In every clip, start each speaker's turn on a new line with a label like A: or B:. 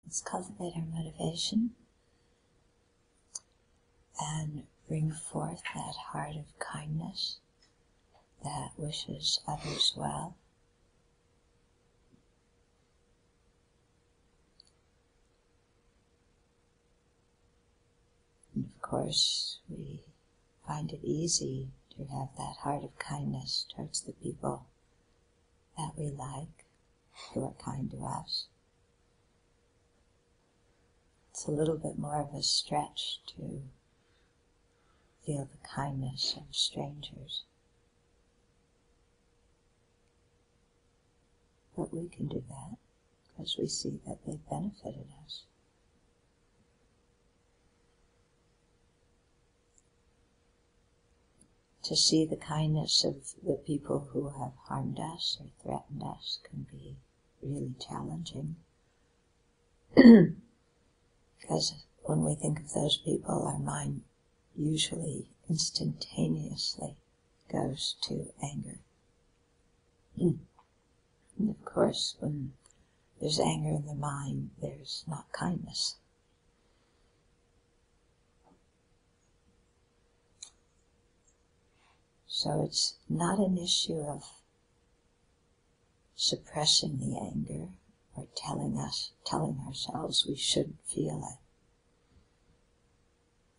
A: Let's cultivate our motivation and bring forth that heart of kindness that wishes others well. And of course, we find it easy to have that heart of kindness towards the people that we like, who are kind to us. It's a little bit more of a stretch to feel the kindness of strangers. But we can do that because we see that they've benefited us. To see the kindness of the people who have harmed us or threatened us can be really challenging. Because when we think of those people, our mind usually instantaneously goes to anger. And of course, when there's anger in the mind, there's not kindness. So it's not an issue of suppressing the anger or telling ourselves we shouldn't feel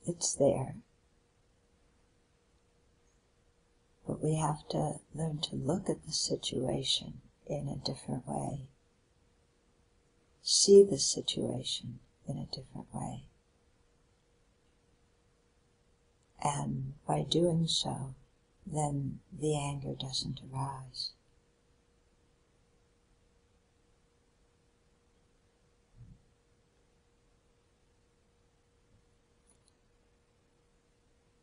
A: it. It's there. But we have to learn to look at the situation in a different way. See the situation in a different way. And by doing so, then the anger doesn't arise.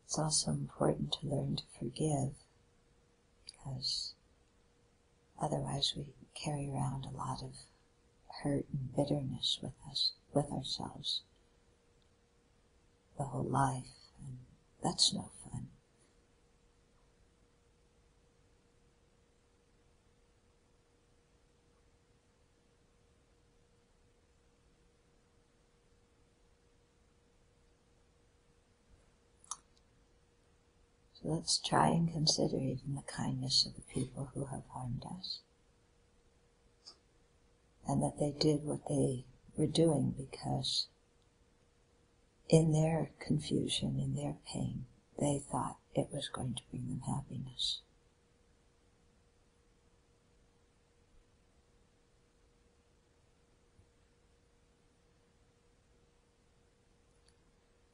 A: It's also important to learn to forgive, because otherwise we carry around a lot of hurt and bitterness with us, with ourselves, the whole life, and that's no fun. So let's try and consider even the kindness of the people who have harmed us, and that they did what they were doing because in their confusion, in their pain, they thought it was going to bring them happiness.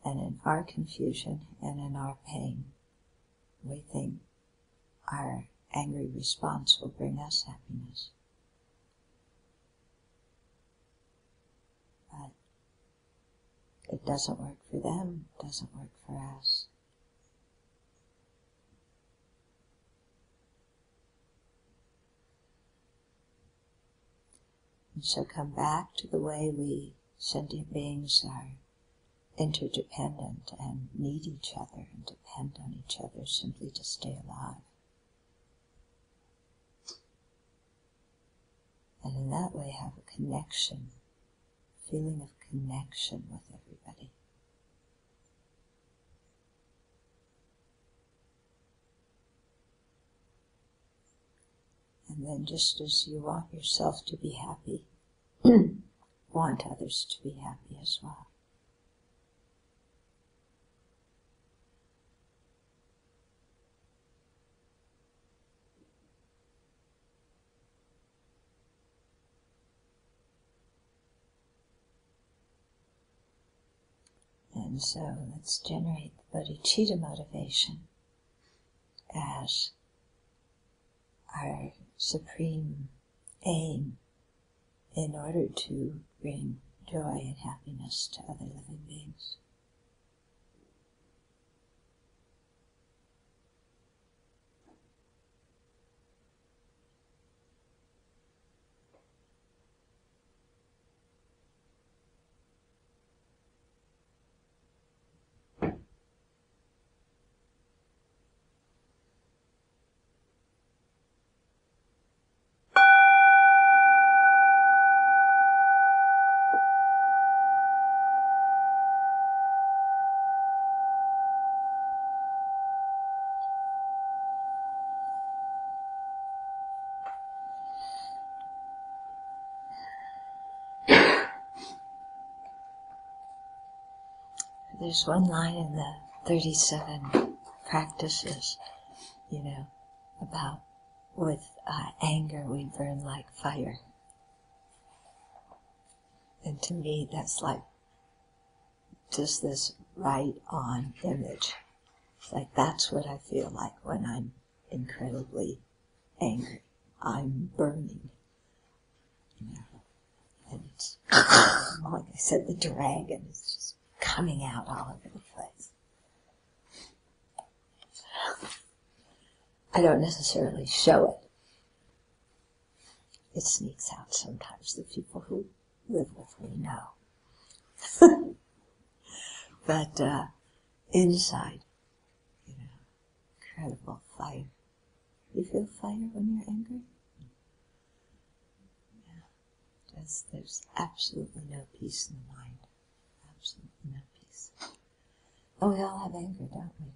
A: And in our confusion and in our pain, we think our angry response will bring us happiness. But it doesn't work for them, it doesn't work for us. And so come back to the way we sentient beings are interdependent and need each other and depend on each other simply to stay alive. And in that way have a connection, a feeling of connection with everybody. And then just as you want yourself to be happy, want others to be happy as well. And so let's generate the bodhicitta motivation as our supreme aim in order to bring joy and happiness to other living beings. There's one line in the 37 practices, about with anger we burn like fire. And to me, that's like just this right-on image. It's like that's what I feel like when I'm incredibly angry. I'm burning. And it's, like I said, the dragon is just coming out all over the place. I don't necessarily show it. It sneaks out sometimes. The people who live with me know. But inside, incredible fire. You feel fire when you're angry? Yeah. There's absolutely no peace in the mind. Absolutely no peace. Oh, we all have anger, don't we?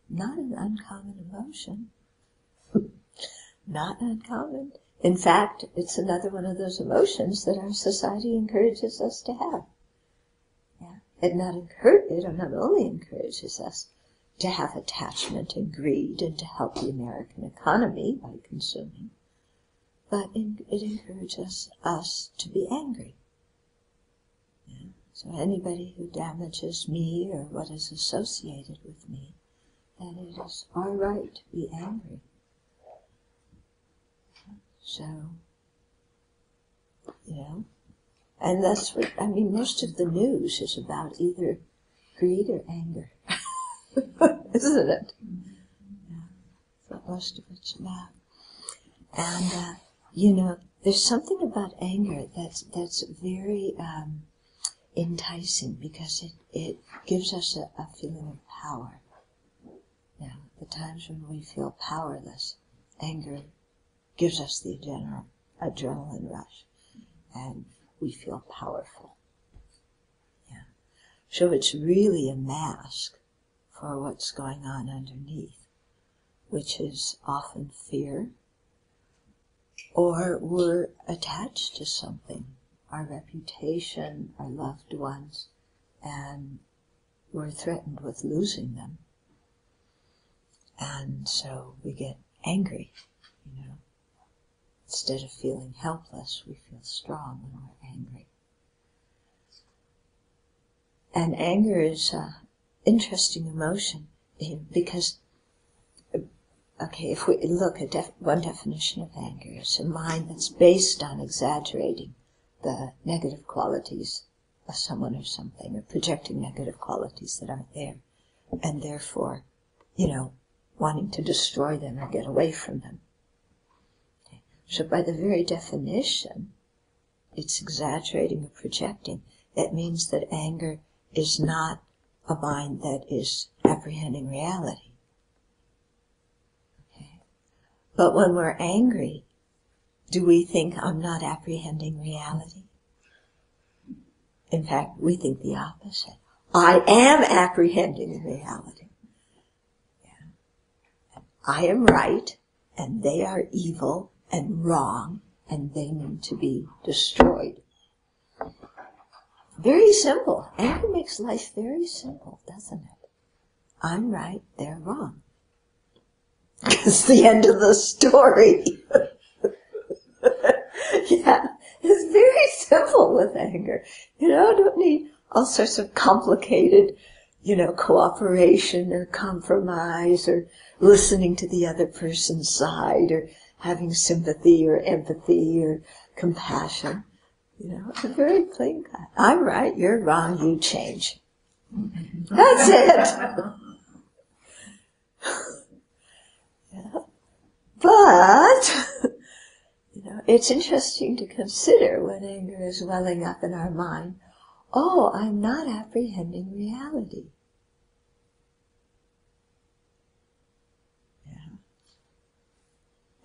A: Not an uncommon emotion. Not uncommon. In fact, it's another one of those emotions that our society encourages us to have. Yeah. It not only encourages us to have attachment and greed and to help the American economy by consuming, but it encourages us to be angry. Yeah. So anybody who damages me or what is associated with me, that it is our right to be angry. So, and that's what, most of the news is about either greed or anger. Isn't it? Yeah, that's what most of it's about. And, there's something about anger that's very enticing because it gives us a feeling of power. Now, the times when we feel powerless, anger gives us the adrenaline rush, and we feel powerful. Yeah. So it's really a mask for what's going on underneath, which is often fear, or we're attached to something, our reputation, our loved ones, and we're threatened with losing them. And so we get angry, Instead of feeling helpless, we feel strong when we're angry. And anger is an interesting emotion because, if we look at one definition of anger, it's a mind that's based on exaggerating the negative qualities of someone or something, or projecting negative qualities that aren't there, and therefore, wanting to destroy them or get away from them. So by the very definition, it's exaggerating or projecting. It means that anger is not a mind that is apprehending reality. Okay? But when we're angry, do we think I'm not apprehending reality? In fact, we think the opposite. I am apprehending reality. Yeah. I am right, and they are evil and wrong, and they need to be destroyed. Very simple. Anger makes life very simple, doesn't it? I'm right, they're wrong. It's the end of the story. Yeah, it's very simple with anger. Don't need all sorts of complicated, cooperation or compromise or listening to the other person's side or having sympathy or empathy or compassion. It's a very clean cut. I'm right, you're wrong, you change. That's it. Yeah. But, it's interesting to consider when anger is welling up in our mind, I'm not apprehending reality.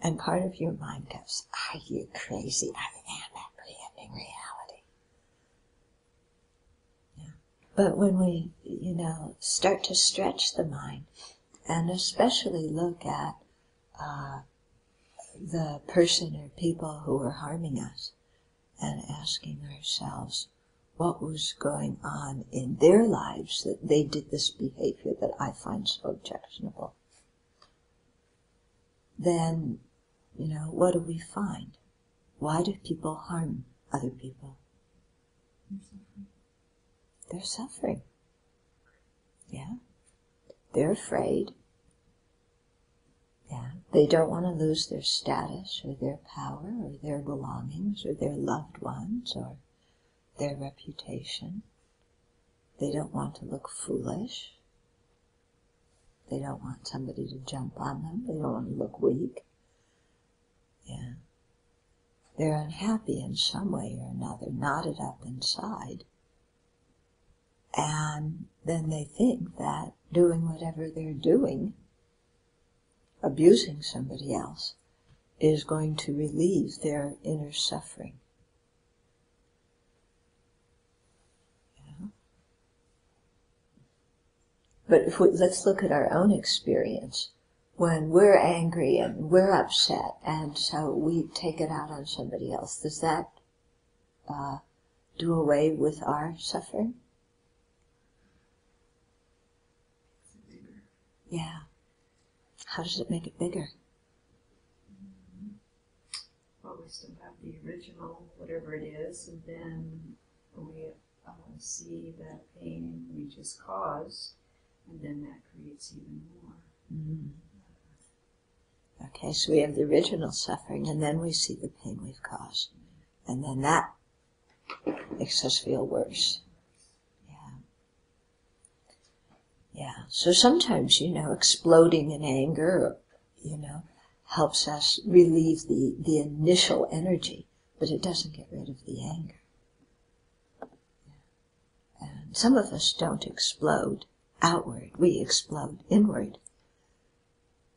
A: And part of your mind goes, are you crazy? I am apprehending reality. Yeah. But when we, start to stretch the mind, and especially look at the person or people who are harming us, and asking ourselves, what was going on in their lives that they did this behavior that I find so objectionable, then, what do we find? Why do people harm other people? They're suffering. Yeah. They're afraid. Yeah. They don't want to lose their status or their power or their belongings or their loved ones or their reputation. They don't want to look foolish. They don't want somebody to jump on them. They don't want to look weak. Yeah. They're unhappy in some way or another, knotted up inside. And then they think that doing whatever they're doing, abusing somebody else, is going to relieve their inner suffering. Yeah. But let's look at our own experience. When we're angry and we're upset, and so we take it out on somebody else, does that do away with our suffering? Yeah. How does it make it bigger?
B: Well, we still have the original, whatever it is, and then we see that pain we just caused, and then that creates even more.
A: Mm. Okay, so we have the original suffering, and then we see the pain we've caused. And then that makes us feel worse. Yeah. Yeah. So sometimes, exploding in anger, helps us relieve the initial energy, but it doesn't get rid of the anger. And some of us don't explode outward. We explode inward.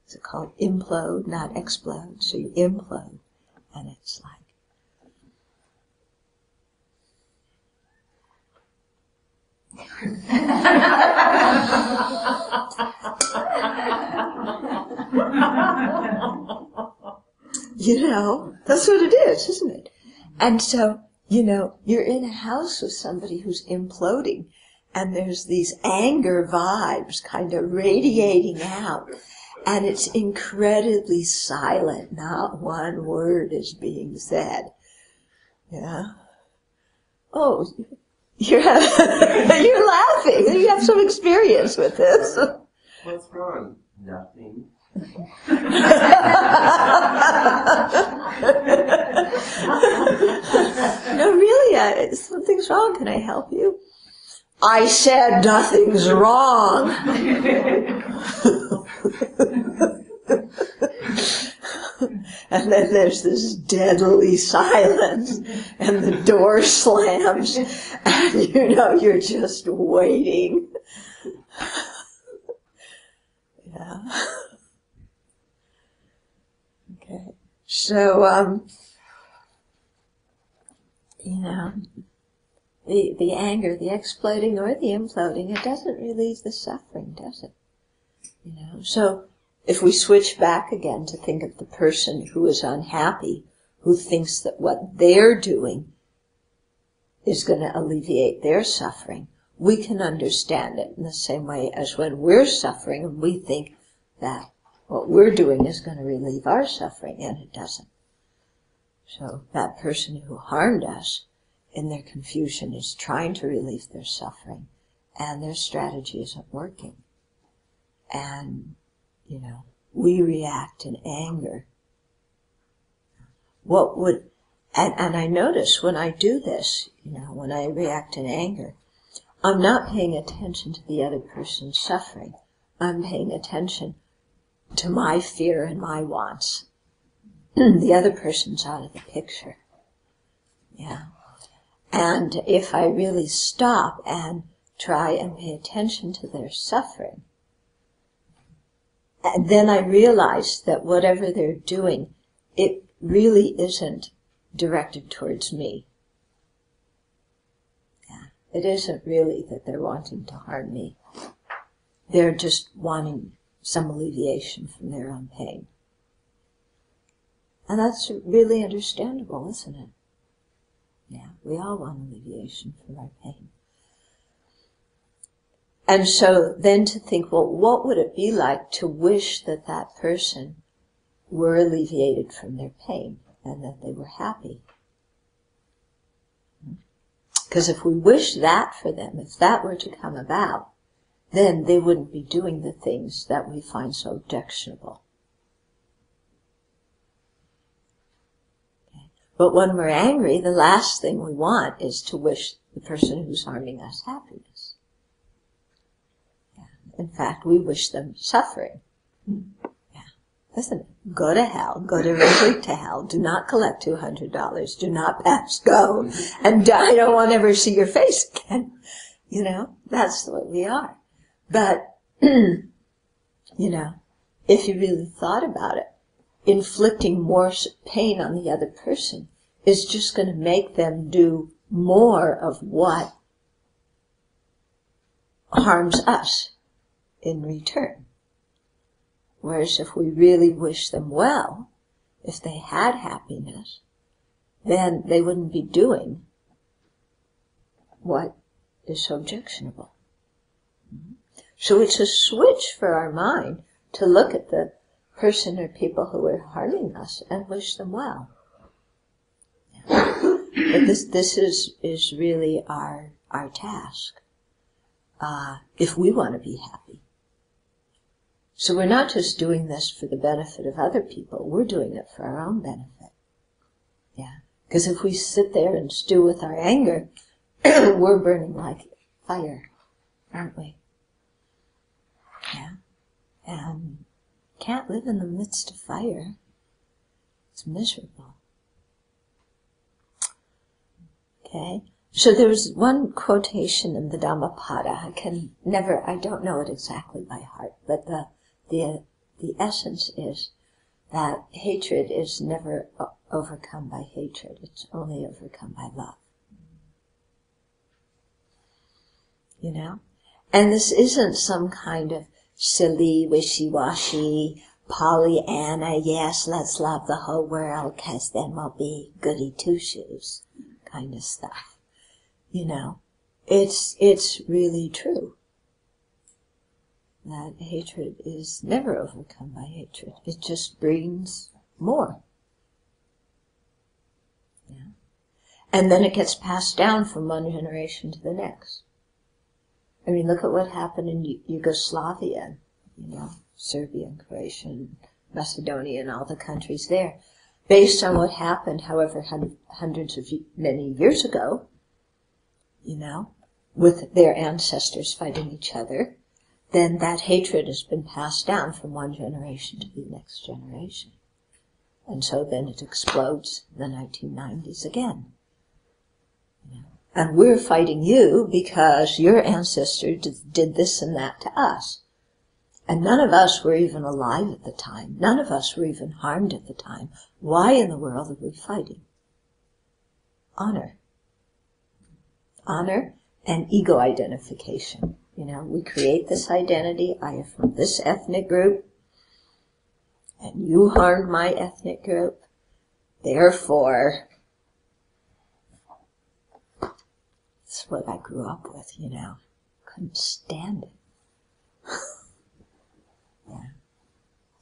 A: Is it called implode, not explode? So you implode, and it's like, that's what it is, isn't it? And so, you're in a house with somebody who's imploding, and there's these anger vibes kind of radiating out. And it's incredibly silent. Not one word is being said. Yeah. Oh, you're laughing. You have some experience with this.
C: What's wrong? Nothing.
A: No, really, something's wrong. Can I help you? I said nothing's wrong. And then there's this deadly silence, and the door slams, and you're just waiting. Yeah. Okay. So, the anger, the exploding or the imploding, it doesn't relieve the suffering, does it? So if we switch back again to think of the person who is unhappy, who thinks that what they're doing is going to alleviate their suffering, we can understand it in the same way as when we're suffering and we think that what we're doing is going to relieve our suffering, and it doesn't. So that person who harmed us, in their confusion, is trying to relieve their suffering, and their strategy isn't working. And, we react in anger. And I notice when I do this, when I react in anger, I'm not paying attention to the other person's suffering. I'm paying attention to my fear and my wants. The other person's out of the picture. Yeah. And if I really stop and try and pay attention to their suffering, and then I realize that whatever they're doing, it really isn't directed towards me. Yeah. It isn't really that they're wanting to harm me. They're just wanting some alleviation from their own pain. And that's really understandable, isn't it? Yeah, we all want alleviation from our pain. And so then to think, well, what would it be like to wish that that person were alleviated from their pain and that they were happy? Because if we wish that for them, if that were to come about, then they wouldn't be doing the things that we find so objectionable. Okay. But when we're angry, the last thing we want is to wish the person who's harming us happiness. In fact, we wish them suffering. Yeah. Isn't it? Go to hell. Go directly to hell. Do not collect $200. Do not pass go. And I don't want to ever see your face again. You know, that's what we are. But, you know, if you really thought about it, inflicting more pain on the other person is just going to make them do more of what harms us in return. Whereas if we really wish them well, if they had happiness, then they wouldn't be doing what is so objectionable. So it's a switch for our mind to look at the person or people who are harming us and wish them well. But this is really our task, if we want to be happy. So we're not just doing this for the benefit of other people, we're doing it for our own benefit. Yeah. Because if we sit there and stew with our anger, we're burning like fire, aren't we? Yeah. And can't live in the midst of fire. It's miserable. Okay. So there was one quotation in the Dhammapada. I don't know it exactly by heart, but the essence is that hatred is never overcome by hatred. It's only overcome by love. You know? And this isn't some kind of silly, wishy-washy, Pollyanna, yes, let's love the whole world, 'cause then we'll be goody two-shoes kind of stuff. You know? It's really true that hatred is never overcome by hatred. It just brings more. Yeah. And then it gets passed down from one generation to the next. I mean, look at what happened in Yugoslavia, you know, Serbia and Croatia and Macedonia and all the countries there. Based on what happened, however, hundreds of many years ago, you know, with their ancestors fighting each other, then that hatred has been passed down from one generation to the next generation. And so then it explodes in the 1990s again. You know? And we're fighting you because your ancestor did this and that to us. And none of us were even alive at the time. None of us were even harmed at the time. Why in the world are we fighting? Honor. Honor and ego identification. You know, we create this identity. I am from this ethnic group, and you harmed my ethnic group. Therefore, that's what I grew up with, you know. Couldn't stand it. Yeah.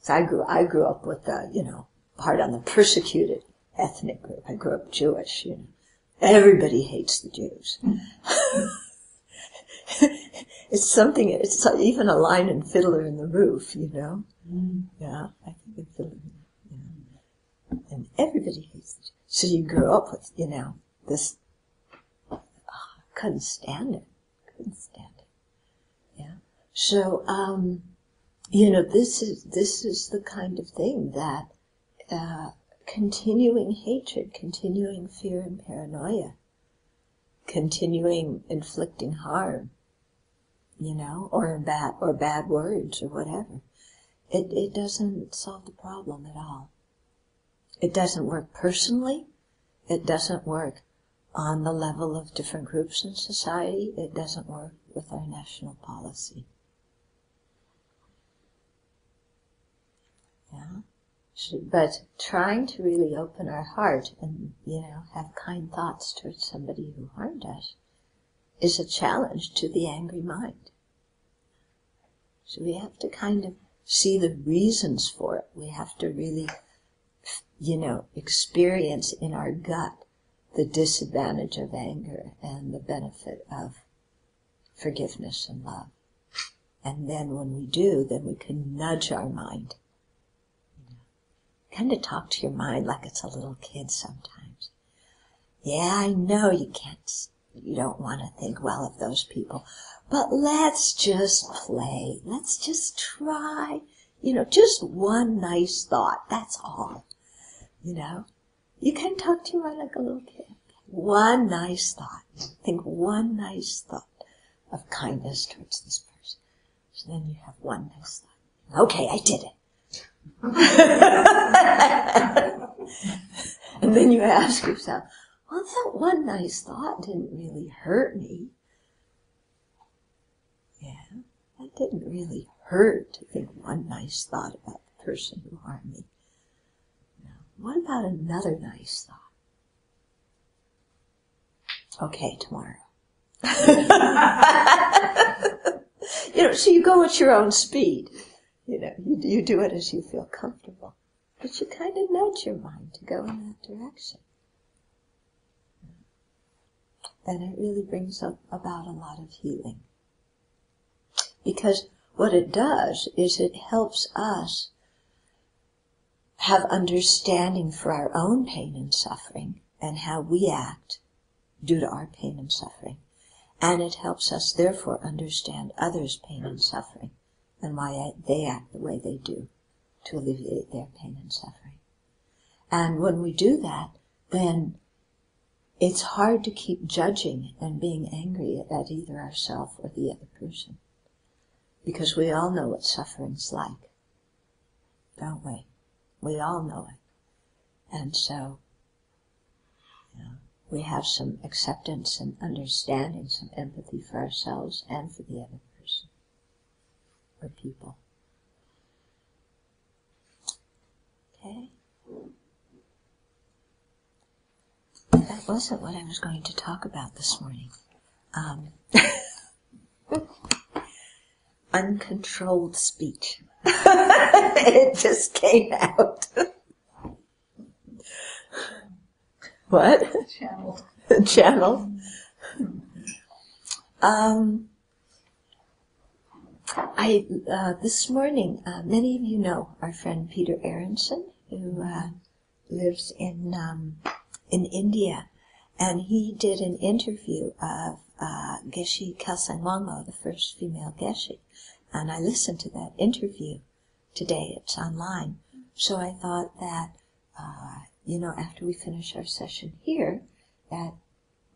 A: So I grew up with the, you know, part on the persecuted ethnic group. I grew up Jewish, you know. Everybody hates the Jews. It's something, it's even a line in Fiddler in the Roof, you know. Yeah, I think in Fiddler in the Roof. Yeah. And everybody hates the Jews. So you grew up with, you know, this, couldn't stand it. Couldn't stand it. Yeah. So, you know, this is the kind of thing that, continuing hatred, continuing fear and paranoia, continuing inflicting harm, you know, or bad words or whatever. It doesn't solve the problem at all. It doesn't work personally. It doesn't work on the level of different groups in society. It doesn't work with our national policy. Yeah. But trying to really open our heart and, have kind thoughts towards somebody who harmed us is a challenge to the angry mind. So we have to kind of see the reasons for it. We have to really, experience in our gut the disadvantage of anger and the benefit of forgiveness and love. And then when we do, then we can nudge our mind. Kind of talk to your mind like it's a little kid sometimes. Yeah, I know you don't want to think well of those people, but let's just play. Let's just try, just one nice thought. That's all. You can talk to your mind like a little kid. One nice thought. Think one nice thought of kindness towards this person. So then you have one nice thought. Okay, I did it. And then you ask yourself, well, that one nice thought didn't really hurt me. Yeah, that didn't really hurt to think one nice thought about the person who harmed me. Now, what about another nice thought? Okay, tomorrow. So you go at your own speed. You do it as you feel comfortable. But you kind of nudge your mind to go in that direction. And it really brings about a lot of healing. Because what it does is it helps us have understanding for our own pain and suffering and how we act due to our pain and suffering. And it helps us, therefore, understand others' pain and suffering and why they act the way they do to alleviate their pain and suffering. And when we do that, then it's hard to keep judging and being angry at either ourselves or the other person. Because we all know what suffering's like, don't we? We all know it. And so, we have some acceptance and understanding, some empathy for ourselves and for the other person or people. Okay? That wasn't what I was going to talk about this morning. Uncontrolled speech. It just came out. What? Channel. This morning, many of you know our friend Peter Aronson, who lives in India, and he did an interview of Geshe Kelsang Wangmo, the first female Geshe, and I listened to that interview today. It's online, so I thought that after we finish our session here, that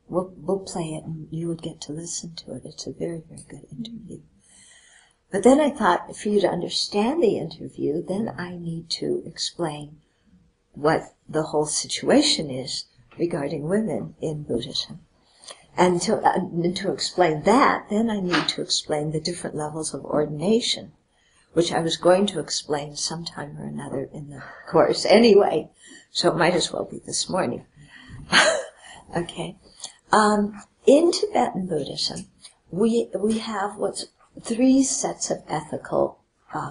A: we'll play it and you would get to listen to it. It's a very, very good interview. But then I thought, for you to understand the interview, then I need to explain what the whole situation is regarding women in Buddhism. And to explain that, then I need to explain the different levels of ordination, which I was going to explain sometime or another in the course anyway, so it might as well be this morning. Okay. In Tibetan Buddhism, we have what's 3 sets of ethical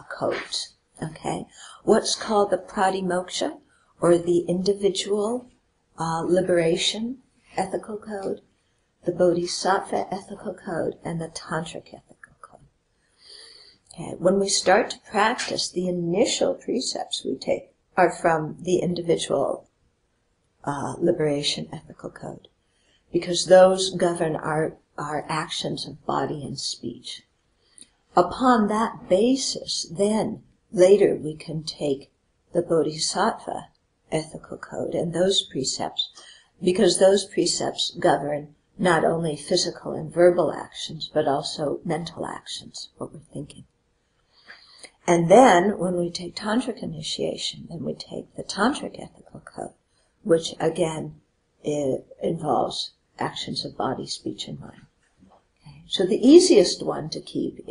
A: codes. Okay. What's called the pratimoksha, or the individual liberation ethical code, the bodhisattva ethical code, and the tantric ethical code. Okay. When we start to practice, the initial precepts we take are from the individual liberation ethical code, because those govern our actions of body and speech. Upon that basis, then, later we can take the bodhisattva ethical code and those precepts, because those precepts govern not only physical and verbal actions, but also mental actions, what we're thinking. And then, when we take tantric initiation, then we take the tantric ethical code, which again involves actions of body, speech, and mind. Okay. So the easiest one to keep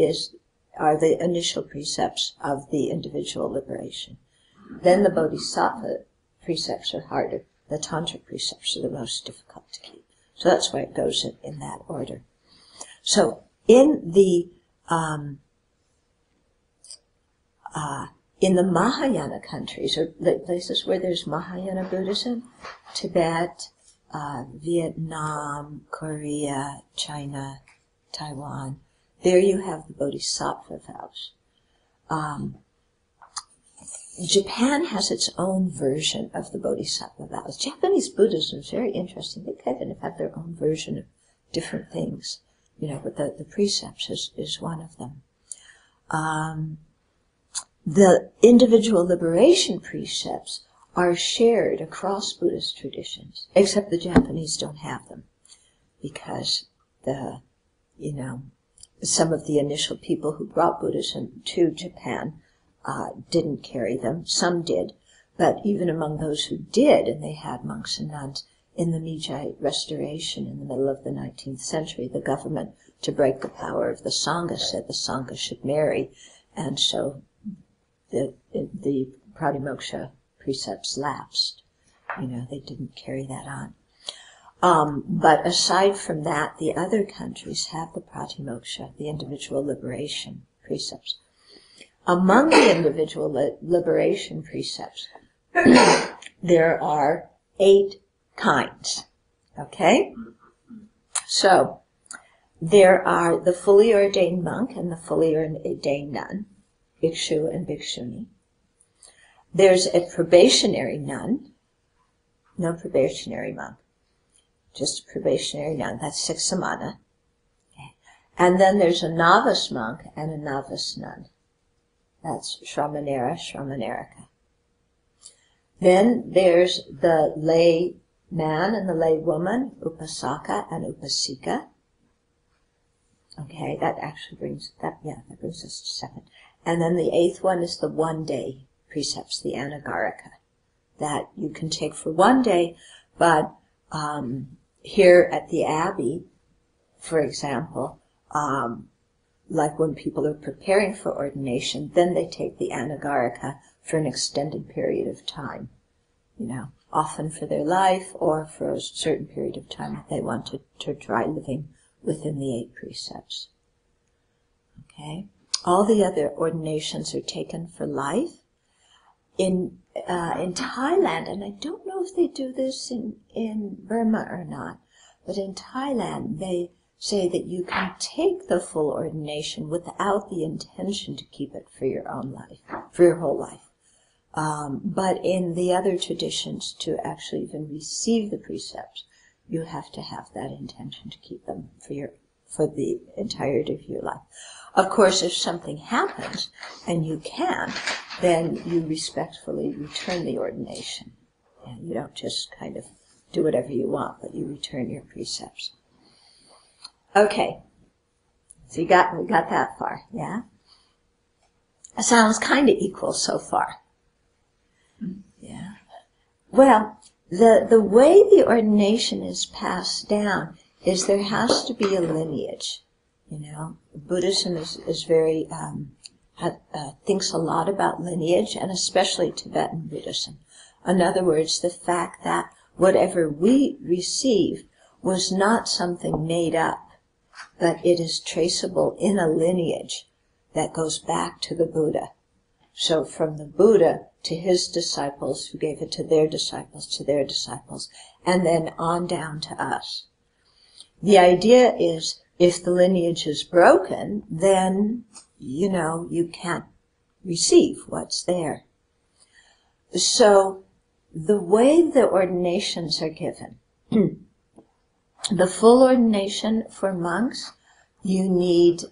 A: are the initial precepts of the individual liberation. Then the Bodhisattva precepts are harder. The Tantric precepts are the most difficult to keep. So that's why it goes in that order. So in the Mahayana countries, or places where there's Mahayana Buddhism, Tibet, Vietnam, Korea, China, Taiwan, there you have the Bodhisattva vows. Japan has its own version of the Bodhisattva vows. Japanese Buddhism is very interesting. They kind of have their own version of different things, but the precepts is one of them. The individual liberation precepts are shared across Buddhist traditions, except the Japanese don't have them, because some of the initial people who brought Buddhism to Japan didn't carry them. Some did, but even among those who did, and they had monks and nuns, in the Meiji Restoration in the middle of the 19th century, the government, to break the power of the Sangha, said the Sangha should marry, and so the Pratimoksha precepts lapsed. They didn't carry that on. But aside from that, the other countries have the Pratimoksha, the individual liberation precepts. Among the individual liberation precepts, there are 8 kinds. Okay? So, there are the fully ordained monk and the fully ordained nun, bhikshu and bhikshuni. There's a probationary nun, no probationary monk, just a probationary nun, that's siksamana. Okay. And then there's a novice monk and a novice nun. That's Shramanera, Shramanarika. Then there's the lay man and the lay woman, Upasaka and Upasika. Okay, that brings us to 7. And then the 8th one is the 1-day precepts, the Anagarika, that you can take for 1 day, but here at the Abbey, for example, like when people are preparing for ordination, then they take the Anagarika for an extended period of time, often for their life or for a certain period of time that they want to try living within the 8 precepts. Okay? All the other ordinations are taken for life. In Thailand, and I don't know if they do this in Burma or not, but in Thailand they say that you can take the full ordination without the intention to keep it for your own life, for your whole life. But in the other traditions, to actually even receive the precepts, you have to have that intention to keep them for the entirety of your life. Of course, if something happens and you can't, then you respectfully return the ordination. And you don't just kind of do whatever you want, but you return your precepts. Okay, so we got that far, yeah? It sounds kind of equal so far. Yeah. Well, the way the ordination is passed down is there has to be a lineage. Buddhism is very thinks a lot about lineage, and especially Tibetan Buddhism. In other words, the fact that whatever we receive was not something made up, but it is traceable in a lineage that goes back to the Buddha. So from the Buddha to his disciples, who gave it to their disciples, and then on down to us. The idea is, if the lineage is broken, then, you can't receive what's there. So, the way the ordinations are given, the full ordination for monks, you need,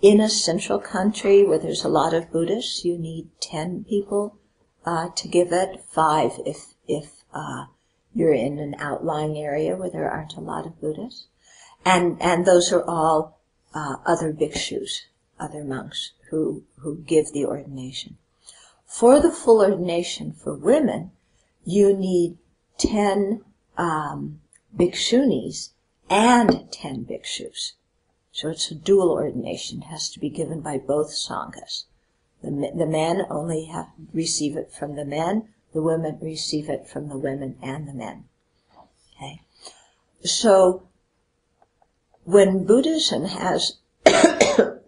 A: in a central country where there's a lot of Buddhists, you need 10 people to give it, 5 if you're in an outlying area where there aren't a lot of Buddhists. And those are all other bhikshus, other monks who give the ordination. For the full ordination for women, you need 10 bhikshunis and 10 bhikshus. So it's a dual ordination. It has to be given by both sanghas. The men only receive it from the men. The women receive it from the women and the men. Okay? So, when Buddhism has, in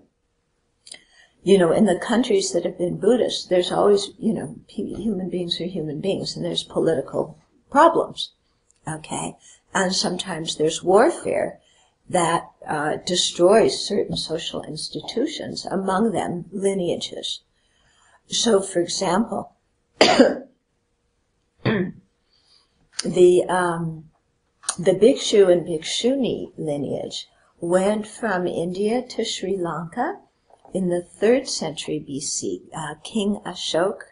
A: the countries that have been Buddhist, there's always, human beings are human beings, and there's political problems. Okay? And sometimes there's warfare that destroys certain social institutions, among them lineages. So, for example, the Bhikshu and Bhikshuni lineage went from India to Sri Lanka in the 3rd century BC. King Ashoka,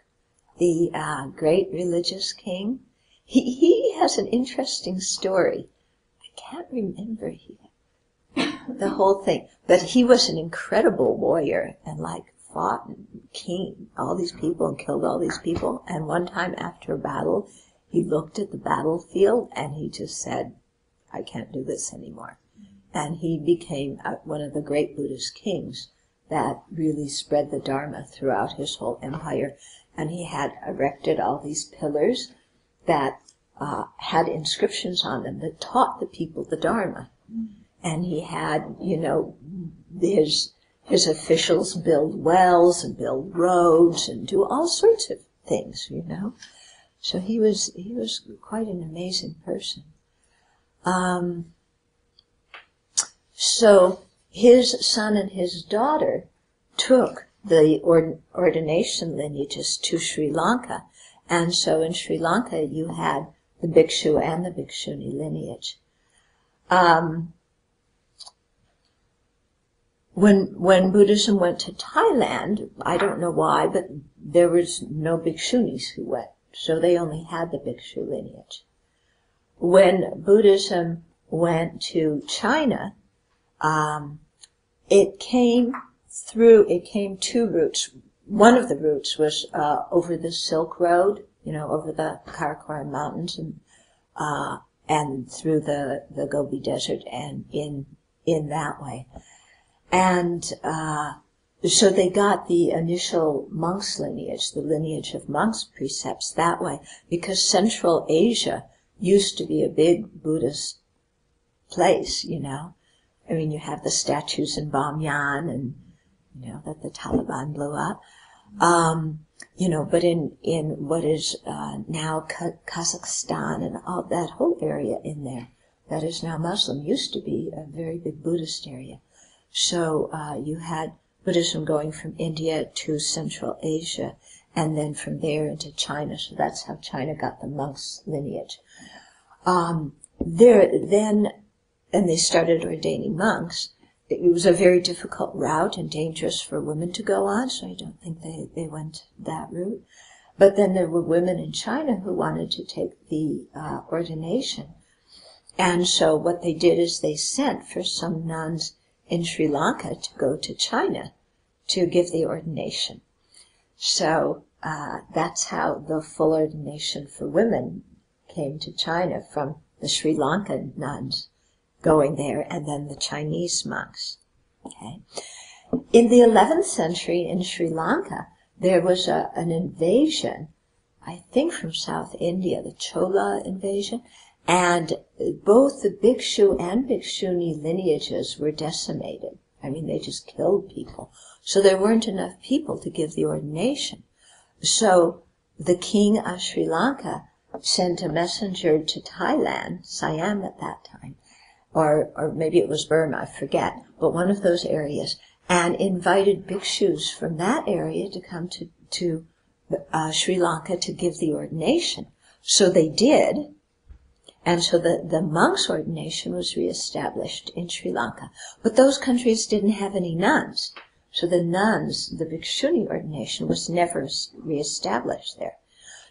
A: the great religious king, he has an interesting story. I can't remember the whole thing, but he was an incredible warrior and fought and king all these people and killed all these people. And one time after a battle, he looked at the battlefield and he just said, I can't do this anymore. And he became one of the great Buddhist kings that really spread the Dharma throughout his whole empire. And he had erected all these pillars that had inscriptions on them that taught the people the Dharma. And he had, his officials build wells and build roads and do all sorts of things, So he was quite an amazing person. So his son and his daughter took the ordination lineages to Sri Lanka. And so in Sri Lanka you had the Bhikshu and the Bhikshuni lineage. When Buddhism went to Thailand, I don't know why, but there was no Bhikshunis who went, so they only had the Bhikshu lineage. When Buddhism went to China, it came two routes. One of the routes was over the Silk Road, over the Karakoram Mountains and through the Gobi Desert and in that way. And so they got the initial monks lineage, the lineage of monks precepts that way, because Central Asia used to be a big Buddhist place, I mean, you have the statues in Bamyan and, that the Taliban blew up. But in what is now Kazakhstan and all that whole area in there, that is now Muslim, used to be a very big Buddhist area. So you had Buddhism going from India to Central Asia, and then from there into China. So that's how China got the monks lineage. And they started ordaining monks. It was a very difficult route and dangerous for women to go on, so I don't think they went that route. But then there were women in China who wanted to take the ordination. And so what they did is they sent for some nuns in Sri Lanka to go to China to give the ordination. So that's how the full ordination for women came to China, from the Sri Lankan nuns going there, and then the Chinese monks. Okay. In the 11th century in Sri Lanka, there was an invasion, I think from South India, the Chola invasion, and both the Bhikshu and Bhikshuni lineages were decimated. I mean, they just killed people. So there weren't enough people to give the ordination. So the king of Sri Lanka sent a messenger to Thailand, Siam at that time, or maybe it was Burma, I forget, but one of those areas, and invited bhikshus from that area to come to Sri Lanka to give the ordination. So they did, and so the monks' ordination was reestablished in Sri Lanka. But those countries didn't have any nuns, so the bhikshuni ordination was never reestablished there.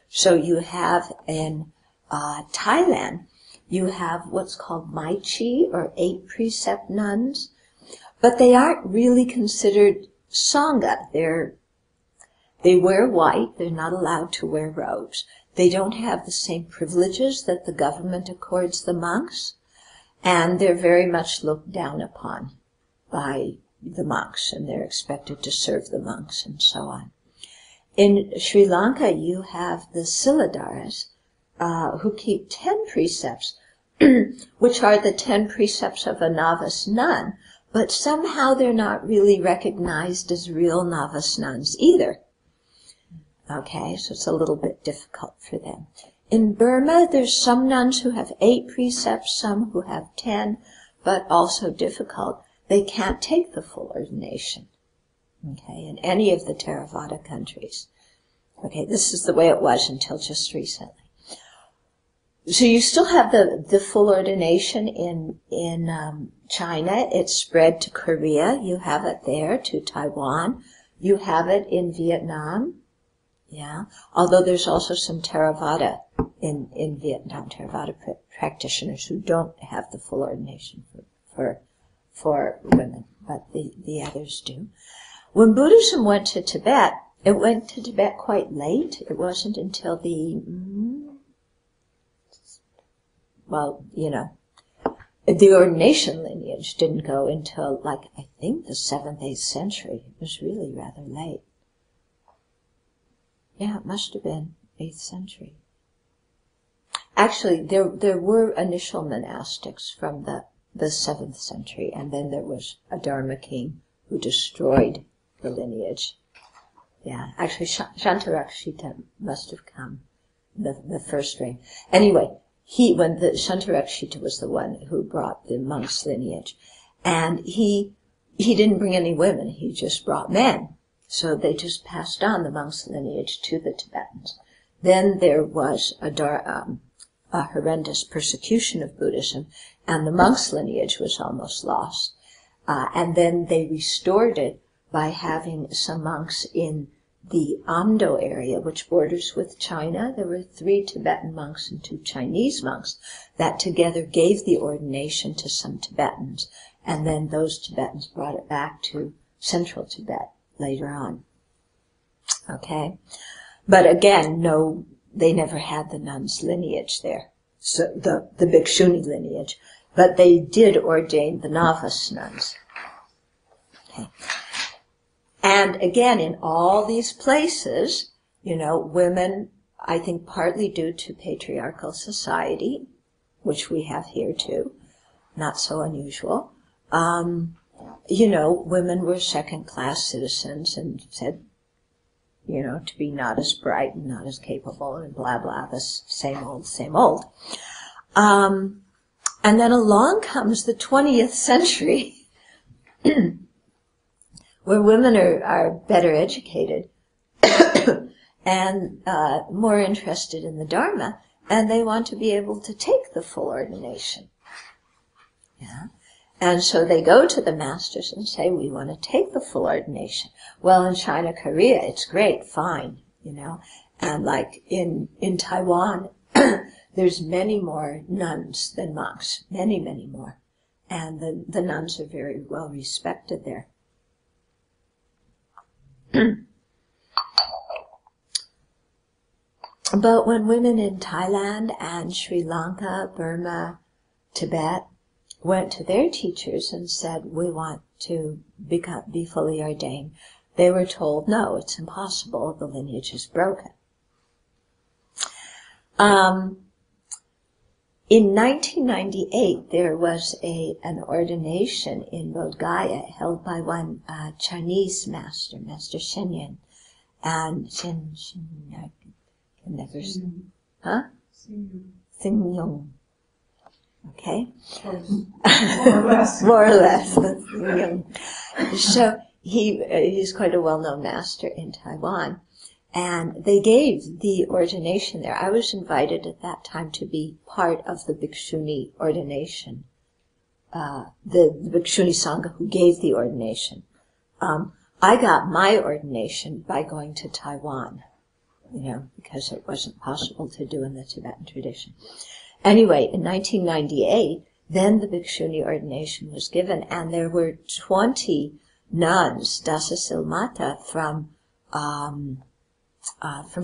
A: So you have in Thailand, you have what's called Maichi, or 8 precept nuns, but they aren't really considered Sangha. They wear white, they're not allowed to wear robes. They don't have the same privileges that the government accords the monks, and they're very much looked down upon by the monks, and they're expected to serve the monks and so on. In Sri Lanka, you have the Siladharas, who keep 10 precepts, which are the 10 precepts of a novice nun, but somehow they're not really recognized as real novice nuns either. Okay, so it's a little bit difficult for them. In Burma, there's some nuns who have 8 precepts, some who have 10, but also difficult. They can't take the full ordination, okay, in any of the Theravada countries. Okay, this is the way it was until just recently. So you still have the full ordination in China. It's spread to Korea. You have it there, to Taiwan. You have it in Vietnam. Yeah, although there's also some Theravada in Vietnam, Theravada practitioners who don't have the full ordination for women, but the others do. When Buddhism went to Tibet, it went to Tibet quite late. It wasn't until the ordination lineage didn't go until, I think the 7th, 8th century. It was really rather late. Yeah, it must have been 8th century. Actually, there were initial monastics from the 7th century, and then there was a Dharma king who destroyed the lineage. Yeah, actually, Shantarakshita must have come the first reign. Anyway, when the Shantarakshita was the one who brought the monks' lineage, and he didn't bring any women, he just brought men. So they just passed on the monks' lineage to the Tibetans. Then there was a horrendous persecution of Buddhism, and the monks' lineage was almost lost. And then they restored it by having some monks in the Amdo area, which borders with China. There were 3 Tibetan monks and 2 Chinese monks that together gave the ordination to some Tibetans, and then those Tibetans brought it back to central Tibet later on. Okay? But again, no, they never had the nuns' lineage there, so the Bhikshuni lineage, but they did ordain the novice nuns. Okay. And again, in all these places, women, I think partly due to patriarchal society, which we have here too, not so unusual, women were second-class citizens and said, to be not as bright and not as capable and blah, blah, the same old. And then along comes the 20th century, where women are better educated and more interested in the Dharma, and they want to be able to take the full ordination. Yeah. And so they go to the masters and say, we want to take the full ordination. Well, in China, Korea, it's great, fine, And like in Taiwan, there's many more nuns than monks, many, many more. And the nuns are very well respected there. But when women in Thailand and Sri Lanka, Burma, Tibet went to their teachers and said, we want to be fully ordained, they were told, no, it's impossible, the lineage is broken. In 1998, there was an ordination in Bodh Gaya held by one Chinese master, Master Shen, and I can never say, huh? Sing Yong. Okay? More or less. So he's quite a well-known master in Taiwan. And they gave the ordination there. I was invited at that time to be part of the Bhikshuni ordination, the Bhikshuni Sangha who gave the ordination. I got my ordination by going to Taiwan, because it wasn't possible to do in the Tibetan tradition. Anyway, in 1998, then the Bhikshuni ordination was given, and there were 20 nuns, Dasasilmata, from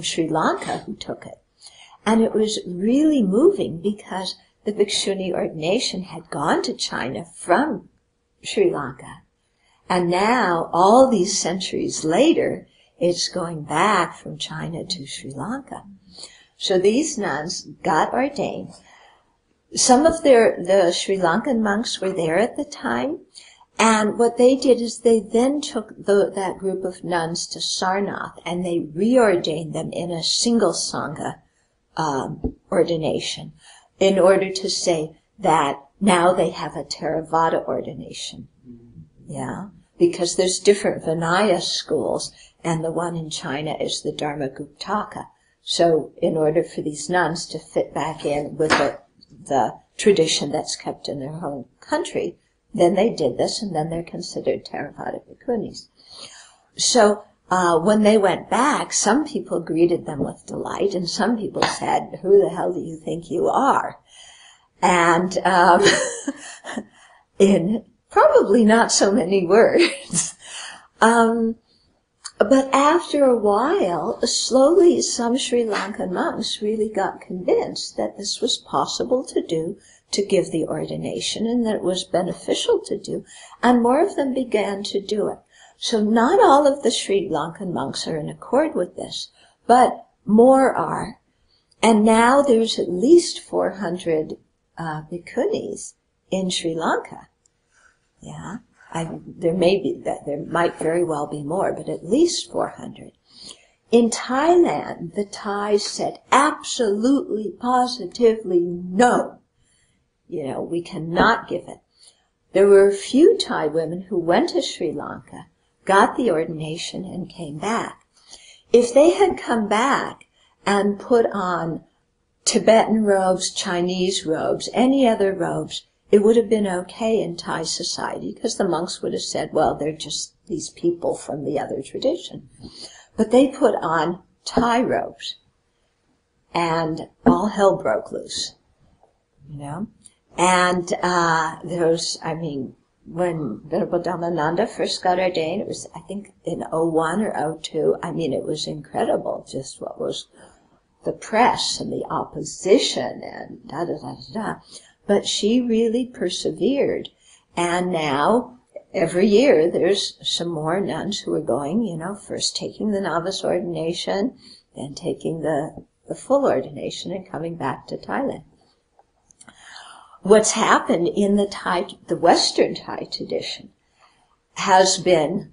A: Sri Lanka who took it. And it was really moving because the Bhikshuni ordination had gone to China from Sri Lanka. And now, all these centuries later, It's going back from China to Sri Lanka. So these nuns got ordained. Some of the Sri Lankan monks were there at the time, and what they did is they then took that group of nuns to Sarnath, and they reordained them in a single Sangha ordination, in order to say that now they have a Theravada ordination. Yeah, because there's different Vinaya schools, and the one in China is the Dharmaguptaka. So in order for these nuns to fit back in with the tradition that's kept in their home country, then they did this, and then they're considered Theravada bhikkhunis. So when they went back, some people greeted them with delight, and some people said, "Who the hell do you think you are?" And in probably not so many words. But after a while, slowly some Sri Lankan monks really got convinced that this was possible to do, to give the ordination, and that it was beneficial to do, and more of them began to do it. So not all of the Sri Lankan monks are in accord with this, but more are. And now there's at least 400 bhikkhunis in Sri Lanka. Yeah. There might very well be more, but at least 400. In Thailand, the Thais said absolutely, positively no. We cannot give it. There were a few Thai women who went to Sri Lanka, got the ordination, and came back. If they had come back and put on Tibetan robes, Chinese robes, any other robes, it would have been okay in Thai society, because the monks would have said, well, they're just these people from the other tradition. But they put on Thai robes, and all hell broke loose, And when Venerable Dhammananda first got ordained, it was, I think, in 01 or 02, it was incredible just what was the press and the opposition and da-da-da-da-da. But she really persevered. And now, every year, there's some more nuns who are going, first taking the novice ordination, then taking the full ordination and coming back to Thailand. What's happened in the Western Thai tradition has been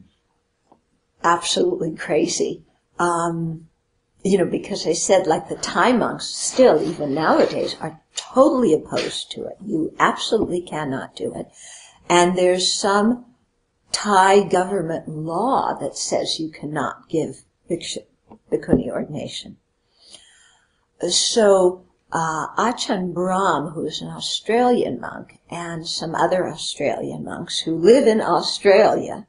A: absolutely crazy. Because I said, like, the Thai monks still, even nowadays, are totally opposed to it. You absolutely cannot do it. And there's some Thai government law that says you cannot give bhikkhuni ordination. So, Ajahn Brahm, who is an Australian monk, and some other Australian monks who live in Australia,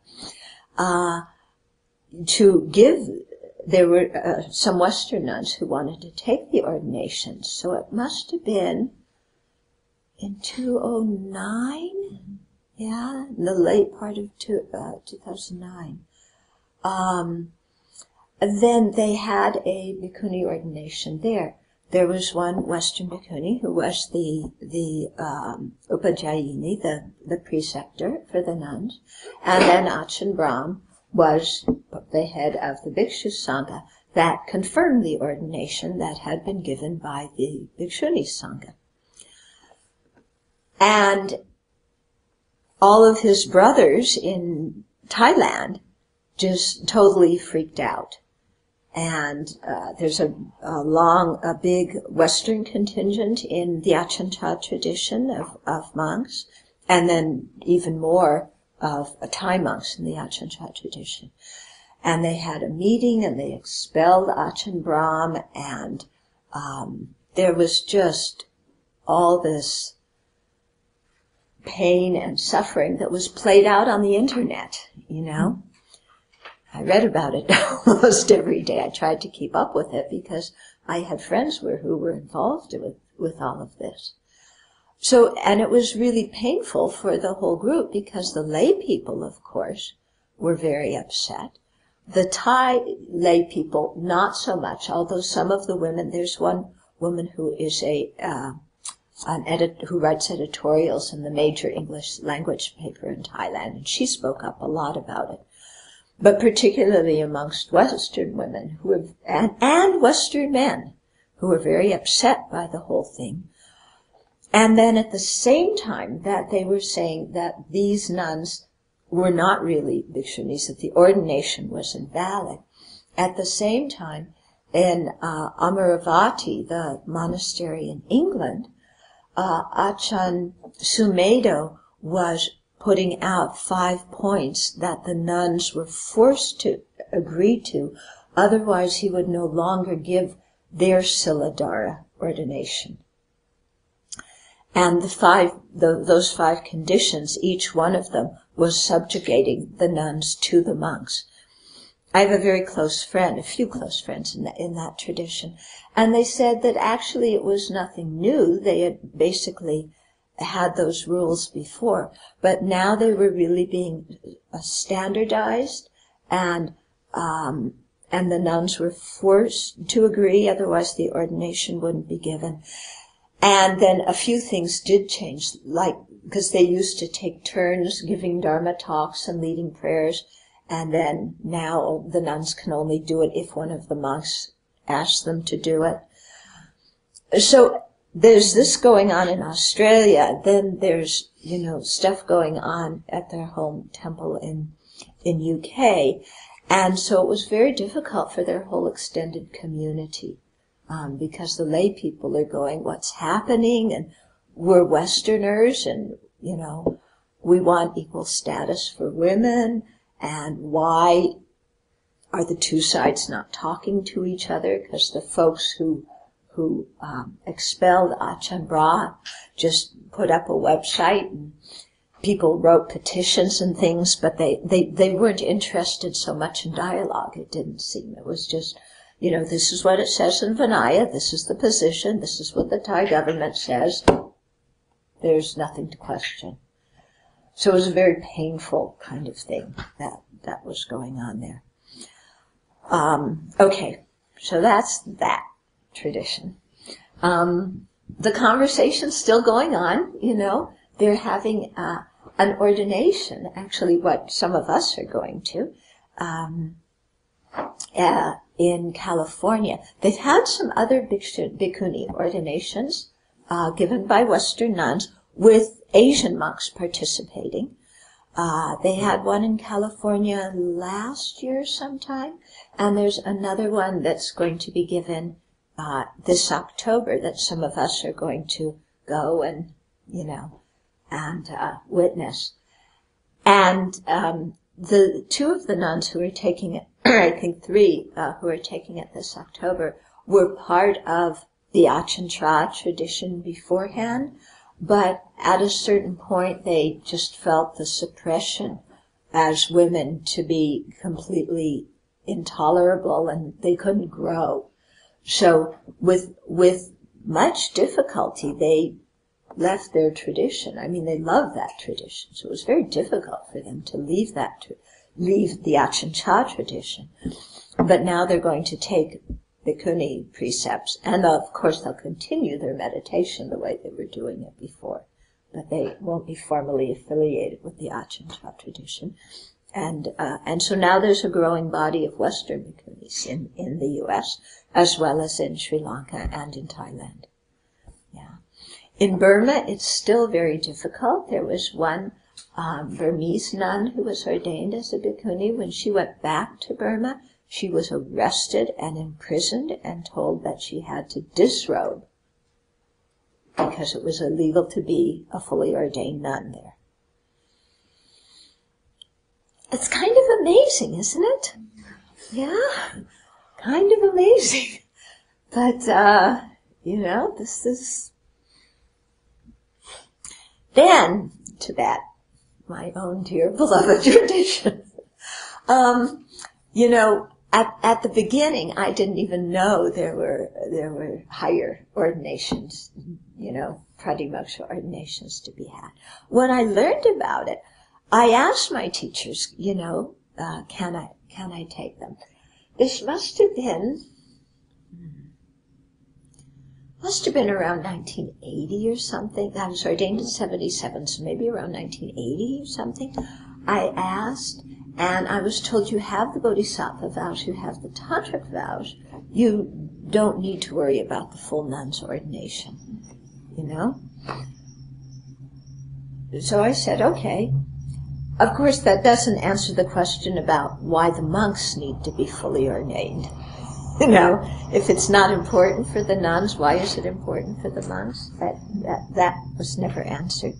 A: there were some Western nuns who wanted to take the ordination. So it must have been in 2009, in the late part of 2009. Then they had a bhikkhuni ordination there. There was one Western bhikkhuni who was the Upajjayini, the preceptor for the nuns, and then Ajahn Brahm was the head of the Bhikshu Sangha that confirmed the ordination that had been given by the Bhikshuni Sangha. And all of his brothers in Thailand just totally freaked out. And there's a big Western contingent in the Achan tradition of monks, and then even more of Thai monks in the Ajahn tradition. And they had a meeting, and they expelled Ajahn Brahm, and there was just all this pain and suffering that was played out on the internet, I read about it almost every day. I tried to keep up with it because I had friends who were involved with all of this. So, and it was really painful for the whole group because the lay people, of course, were very upset. The Thai lay people, not so much, although some of the women, there's one woman who is who writes editorials in the major English language paper in Thailand, and she spoke up a lot about it. but particularly amongst Western women who were, and Western men who were very upset by the whole thing. And then at the same time that they were saying that these nuns were not really bhikshunis, that the ordination was invalid, at the same time in Amaravati, the monastery in England, Achan Sumedho was putting out 5 points that the nuns were forced to agree to, otherwise he would no longer give their Siladhara ordination. And those 5 conditions, each one of them was subjugating the nuns to the monks. I have a very close friend, a few close friends in that tradition, and they said that actually it was nothing new. They had basically had those rules before, but now they were really being standardized, and the nuns were forced to agree, otherwise the ordination wouldn't be given. And then a few things did change, like, because they used to take turns giving Dharma talks and leading prayers, and then now the nuns can only do it if one of the monks asks them to do it. So there's this going on in Australia, then there's, stuff going on at their home temple in UK, and so it was very difficult for their whole extended community, because the lay people are going, what's happening, and we're Westerners, and, we want equal status for women, and why are the two sides not talking to each other? Because the folks who expelled Achan Bra just put up a website, and people wrote petitions and things, but they weren't interested so much in dialogue, it didn't seem. It was just, this is what it says in Vinaya, this is the position, this is what the Thai government says. There's nothing to question. So it was a very painful kind of thing that was going on there. Okay, so that's that tradition. The conversation's still going on, They're having an ordination, actually what some of us are going to, in California. They've had some other bhikkhuni ordinations given by Western nuns with Asian monks participating. They had one in California last year sometime, and there's another one that's going to be given this October that some of us are going to go and, witness. And the 2 of the nuns who are taking it, I think 3 who are taking it this October, were part of the Achan Chah tradition beforehand, but at a certain point they just felt the suppression as women to be completely intolerable, and they couldn't grow. So with much difficulty they left their tradition. I mean, they loved that tradition, so it was very difficult for them to leave the Achan Chah tradition. But now they're going to take bhikkhuni precepts, and of course they'll continue their meditation the way they were doing it before, but they won't be formally affiliated with the Achan Chah tradition. And so now there's a growing body of Western bhikkhunis in the U.S., as well as in Sri Lanka and in Thailand. Yeah. In Burma, it's still very difficult. There was one Burmese nun who was ordained as a bhikkhuni. When she went back to Burma, she was arrested and imprisoned and told that she had to disrobe because it was illegal to be a fully ordained nun there. It's kind of amazing, isn't it? Yeah, kind of amazing. But, this is... Then, to that, my own dear beloved tradition. At the beginning, I didn't even know there were higher ordinations, pratimoksha ordinations to be had. When I learned about it, I asked my teachers, can I take them? This must have been around 1980 or something. I was ordained in 1977, so maybe around 1980 or something. I asked, And I was told, you have the Bodhisattva vows, you have the Tantric vows, you don't need to worry about the full nun's ordination, you know? So I said, okay. Of course, that doesn't answer the question about why the monks need to be fully ordained. You know, if it's not important for the nuns, why is it important for the monks? That was never answered.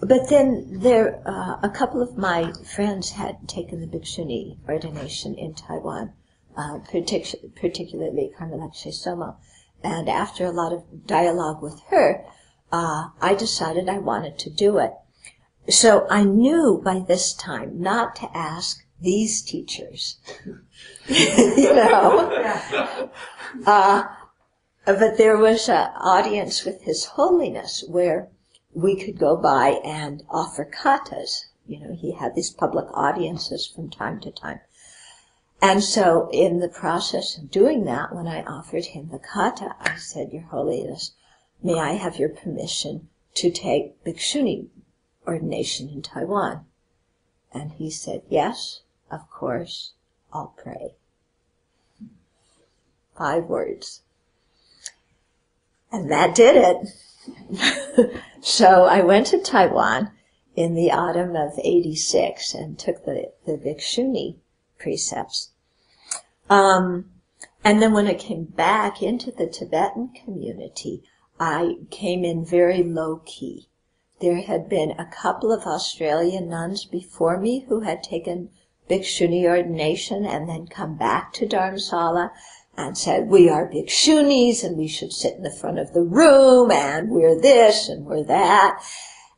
A: But then a couple of my friends had taken the Bhikshuni ordination in Taiwan, particularly Karmalakshe Somo. And after a lot of dialogue with her, I decided I wanted to do it. So I knew by this time not to ask these teachers, you know. But there was an audience with His Holiness where we could go by and offer katas. You know, he had these public audiences from time to time. And so in the process of doing that, when I offered him the kata, I said, Your Holiness, may I have your permission to take Bhikshuni ordination in Taiwan? And he said, yes, of course, I'll pray. 5 words. And that did it. So I went to Taiwan in the autumn of '86 and took the Bhikshuni precepts. And then when I came back into the Tibetan community, I came in very low-key. There had been a couple of Australian nuns before me who had taken Bhikshuni ordination and then come back to Dharamsala and said, we are Bhikshunis and we should sit in the front of the room and we're this and we're that.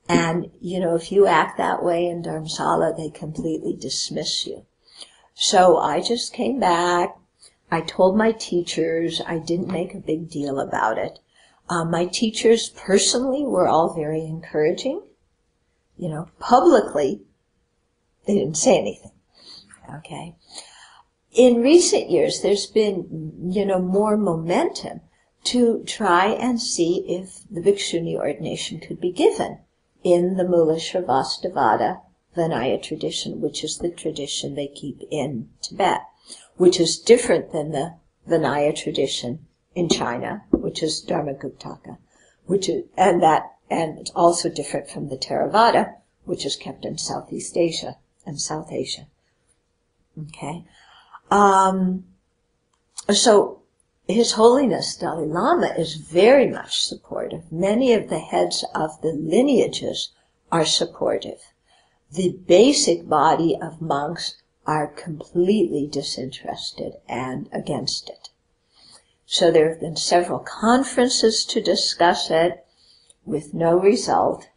A: And, you know, if you act that way in Dharamsala, they completely dismiss you. So I just came back. I told my teachers. I didn't make a big deal about it. My teachers personally were all very encouraging. You know, publicly, they didn't say anything. Okay. In recent years, there's been, you know, more momentum to try and see if the Bhikshuni ordination could be given in the Mula Sravastivada Vinaya tradition, which is the tradition they keep in Tibet, which is different than the Vinaya tradition in China, which is Dharmaguptaka, and it's also different from the Theravada, which is kept in Southeast Asia and South Asia. Okay. So His Holiness Dalai Lama is very much supportive. Many of the heads of the lineages are supportive. The basic body of monks are completely disinterested and against it. So there have been several conferences to discuss it with no result.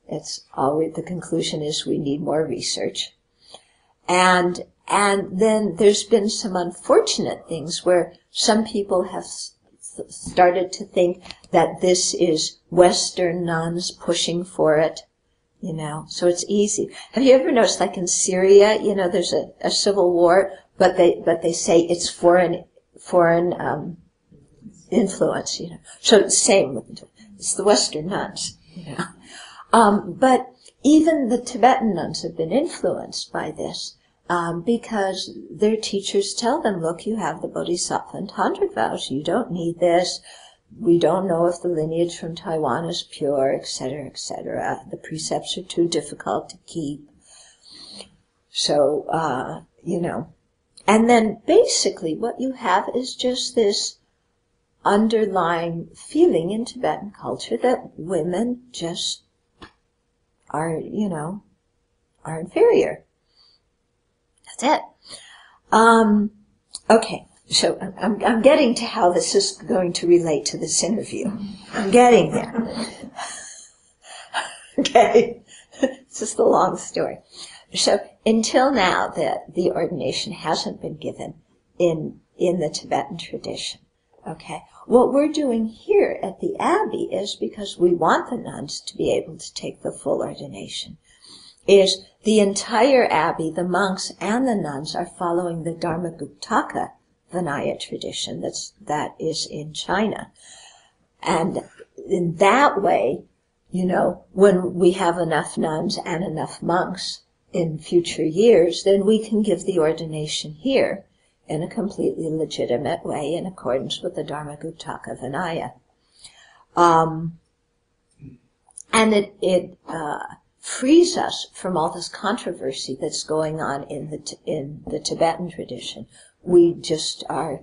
A: It's always, the conclusion is we need more research. And then there's been some unfortunate things where some people have started to think that this is Western nuns pushing for it, you know, so it's easy. Have you ever noticed, like in Syria, you know, there's a civil war, but they say it's foreign influence, you know. So it's the same with it's the Western nuns, you know. But even the Tibetan nuns have been influenced by this, because their teachers tell them, look, you have the Bodhisattva and Tantric vows, you don't need this, we don't know if the lineage from Taiwan is pure, etc., etc. The precepts are too difficult to keep. So, you know. And then basically what you have is just this underlying feeling in Tibetan culture that women just are, you know, are inferior. That's it. Okay, so I'm getting to how this is going to relate to this interview. I'm getting there. Okay, this is the long story. So until now, the ordination hasn't been given in the Tibetan tradition. Okay, what we're doing here at the Abbey is, because we want the nuns to be able to take the full ordination, is the entire Abbey, the monks and the nuns, are following the Dharmaguptaka Vinaya tradition that is in China. And in that way, you know, when we have enough nuns and enough monks in future years, then we can give the ordination here in a completely legitimate way in accordance with the Dharmaguptaka Vinaya. And it frees us from all this controversy that's going on in the Tibetan tradition. We just are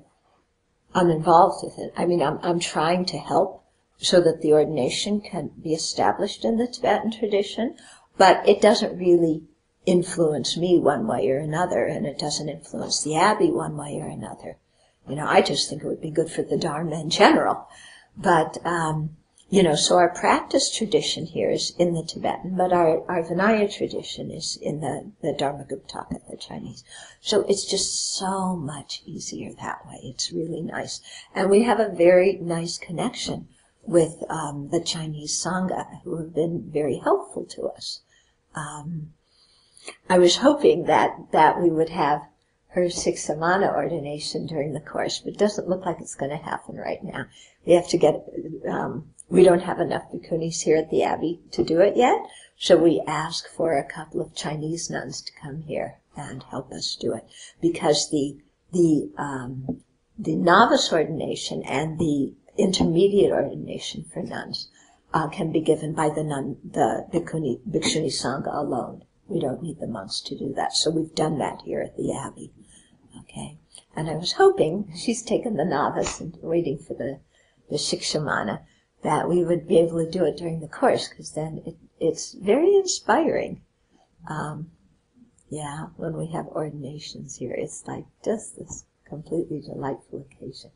A: uninvolved with it. I mean, I'm trying to help so that the ordination can be established in the Tibetan tradition, but it doesn't really influence me one way or another, and it doesn't influence the Abbey one way or another. You know, I just think it would be good for the Dharma in general. But, you know, so our practice tradition here is in the Tibetan, but our Vinaya tradition is in the Dharmaguptaka, the Chinese. So it's just so much easier that way. It's really nice. And we have a very nice connection with the Chinese Sangha, who have been very helpful to us. I was hoping that we would have her Siksamana ordination during the course, but it doesn't look like it's going to happen right now. We have to get, we don't have enough bhikkhunis here at the Abbey to do it yet, so we ask for a couple of Chinese nuns to come here and help us do it, because the novice ordination and the intermediate ordination for nuns can be given by the bhikkhuni Sangha alone. We don't need the monks to do that. So we've done that here at the Abbey. Okay. And I was hoping, she's taken the novice and waiting for the Shikshamana, that we would be able to do it during the course, because then it's very inspiring. Yeah, when we have ordinations here, it's like just this completely delightful occasion.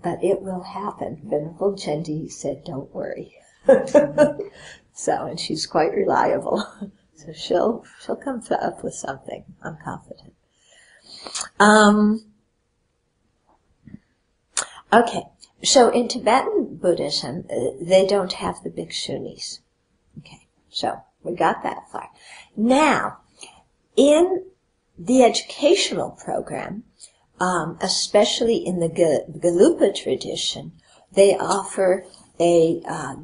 A: But it will happen. Venerable Chendi said, don't worry. So, and she's quite reliable. So she'll come up with something. I'm confident. Okay. So in Tibetan Buddhism, they don't have the bhikshunis. Okay. So we got that far. Now, in the educational program, especially in the Gelupa tradition, they offer a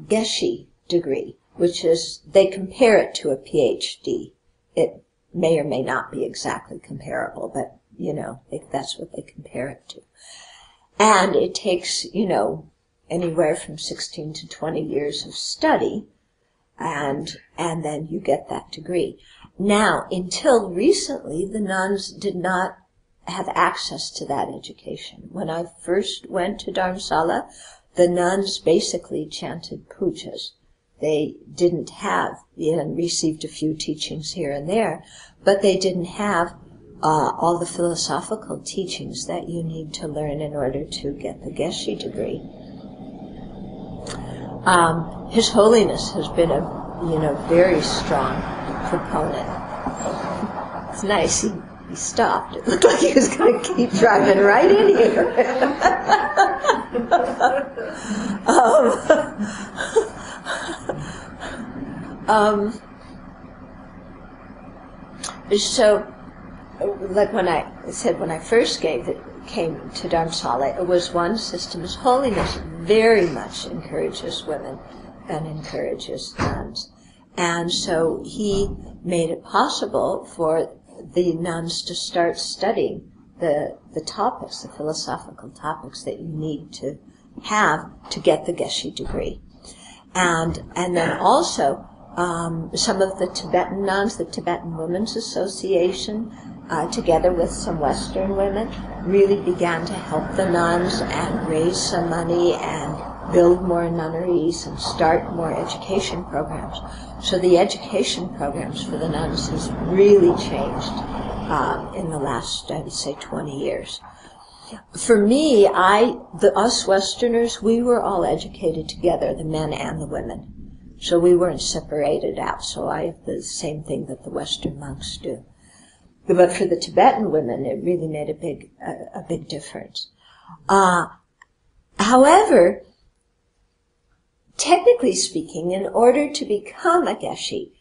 A: Geshe degree, which is, they compare it to a PhD. It may or may not be exactly comparable, but, you know, that's what they compare it to. And it takes, you know, anywhere from 16 to 20 years of study, and then you get that degree. Now, until recently, the nuns did not have access to that education. When I first went to Dharamsala, the nuns basically chanted pujas. They didn't have, and received a few teachings here and there, but they didn't have all the philosophical teachings that you need to learn in order to get the Geshe degree. His Holiness has been a, you know, very strong proponent. It's nice. He stopped. It looked like he was going to keep driving right in here. So, like when I said, when I first came to Dharamsala, it was one system. His Holiness very much encourages women and encourages nuns. And so he made it possible for the nuns to start studying the topics, the philosophical topics that you need to have to get the Geshe degree. And then also, some of the Tibetan nuns, the Tibetan Women's Association, together with some Western women, really began to help the nuns and raise some money and build more nunneries and start more education programs. So the education programs for the nuns has really changed in the last, I would say, 20 years. For me, us Westerners, we were all educated together, the men and the women. So we weren't separated out. So I have the same thing that the Western monks do. But for the Tibetan women, it really made a big difference. However, technically speaking, in order to become a Geshe,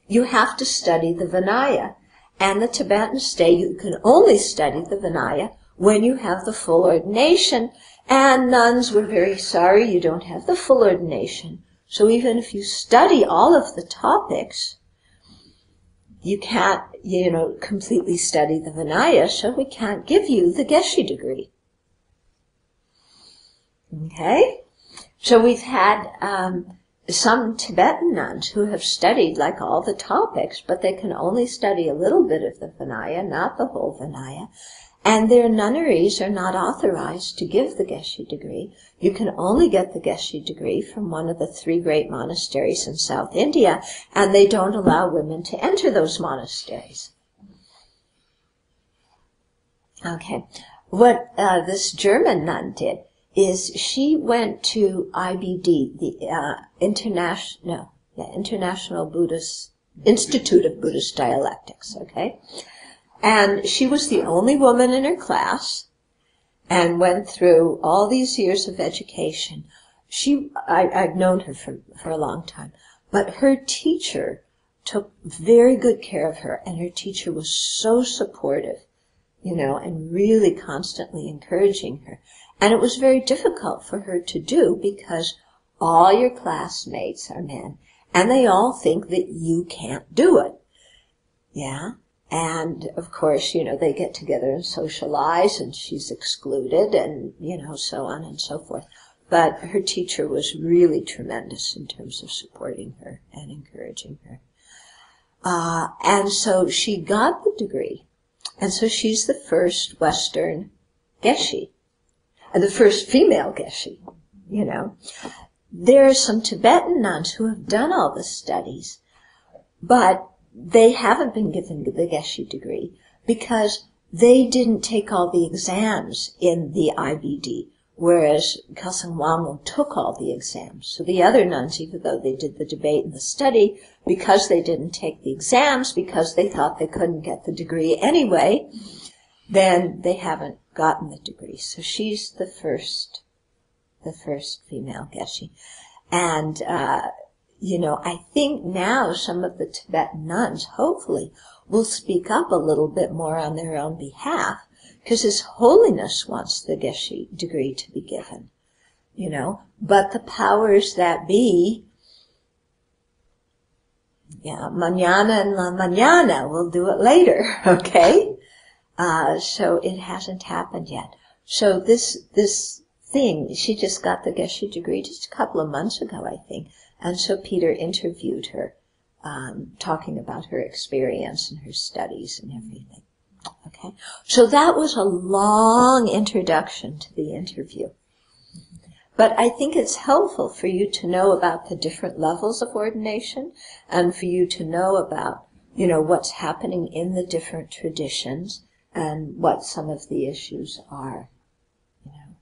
A: you have to study the Vinaya. And the Tibetans say you can only study the Vinaya when you have the full ordination. And nuns were very sorry you don't have the full ordination. So even if you study all of the topics, you can't, completely study the Vinaya, so we can't give you the Geshe degree. Okay? So we've had some Tibetan nuns who have studied like all the topics, but they can only study a little bit of the Vinaya, not the whole Vinaya. And their nunneries are not authorized to give the Geshe degree. You can only get the Geshe degree from one of the 3 great monasteries in South India, and they don't allow women to enter those monasteries. Okay. What this German nun did is she went to IBD, the International Buddhist Institute of Buddhist Dialectics, okay? And she was the only woman in her class and went through all these years of education. I've known her for a long time, but her teacher took very good care of her, and her teacher was so supportive, and really constantly encouraging her. And it was very difficult for her to do because all your classmates are men, and they all think that you can't do it. Yeah? And, of course, they get together and socialize, and she's excluded, and, so on and so forth. But her teacher was really tremendous in terms of supporting her and encouraging her. And so she got the degree. And so she's the first Western Geshe, and the first female Geshe, There are some Tibetan nuns who have done all the studies, but they haven't been given the Geshe degree because they didn't take all the exams in the IBD, whereas Kelsang Wangmo took all the exams. So the other nuns, even though they did the debate and the study, because they didn't take the exams, because they thought they couldn't get the degree anyway, then they haven't gotten the degree. So she's the first female Geshe. And, I think now some of the Tibetan nuns, hopefully, will speak up a little bit more on their own behalf, because His Holiness wants the Geshe degree to be given, But the powers that be, mañana and la mañana, we'll do it later, okay? So it hasn't happened yet. So this thing, she just got the Geshe degree just a couple of months ago, I think. And so Peter interviewed her, talking about her experience and her studies and everything. Okay? So that was a long introduction to the interview. But I think it's helpful for you to know about the different levels of ordination and for you to know about, what's happening in the different traditions and what some of the issues are,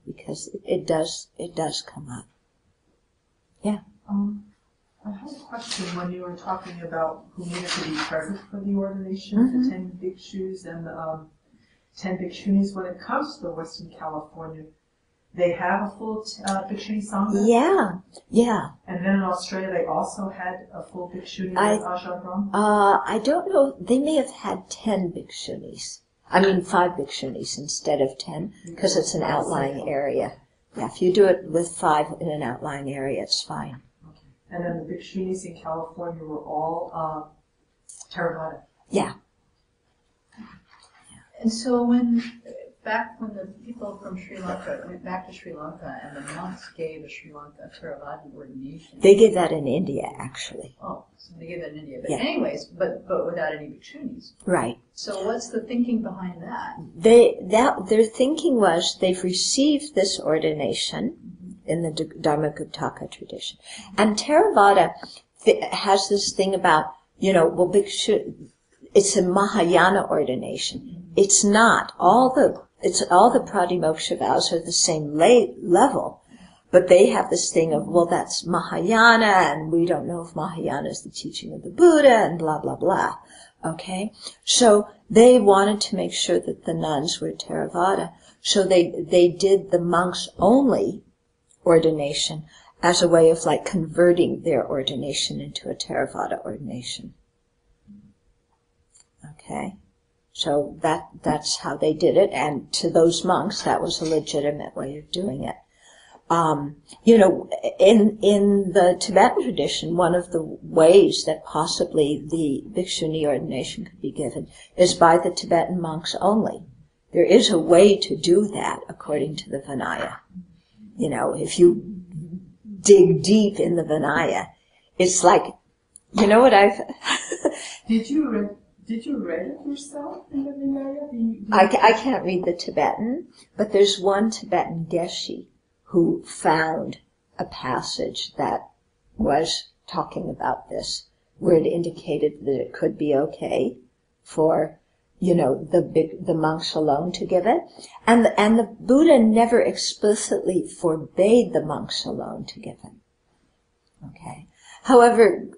A: because it does come up. Yeah.
D: I have a question. When you were talking about who needed to be present for the ordination, the 10 bhikshus and the 10 bhikshunis, when it comes to Western California, they have a full bhikshuni sangha? Yeah. And then in Australia, they also had a full bhikshuni ashram?
A: I don't know. They may have had 10 bhikshunis. 5 bhikshunis instead of 10, because it's an outlying area. Yeah, if you do it with 5 in an outlying area, it's fine.
D: And then the bhikshunis in California were all Theravada.
A: Yeah.
B: And so back when the people from Sri Lanka went back to Sri Lanka and the monks gave a Sri Lanka Theravada ordination.
A: They give that in India, actually.
B: Oh, so they give that in India. But
A: yeah.
B: Anyways, but without any bhikshunis.
A: Right.
B: So what's the thinking behind that?
A: Their thinking was they've received this ordination in the Dharmakuptaka tradition. And Theravada has this thing about, bhikshu, it's a Mahayana ordination. It's not. All the pratimoksha vows are the same level, but they have this thing of, well, that's Mahayana, and we don't know if Mahayana is the teaching of the Buddha, and blah, blah, blah. Okay? So they wanted to make sure that the nuns were Theravada, so they did the monks only ordination as a way of converting their ordination into a Theravada ordination. Okay? So that's how they did it, and to those monks, that was a legitimate way of doing it. in the Tibetan tradition, one of the ways that possibly the bhikshuni ordination could be given is by the Tibetan monks only. There is a way to do that according to the Vinaya. If you dig deep in the Vinaya, it's like, what I've...
D: Did you read it yourself in the Vinaya?
A: I can't read the Tibetan, but there's one Tibetan geshe who found a passage that was talking about this, where it indicated that it could be okay for, the monks alone to give it. And the Buddha never explicitly forbade the monks alone to give it. Okay. However,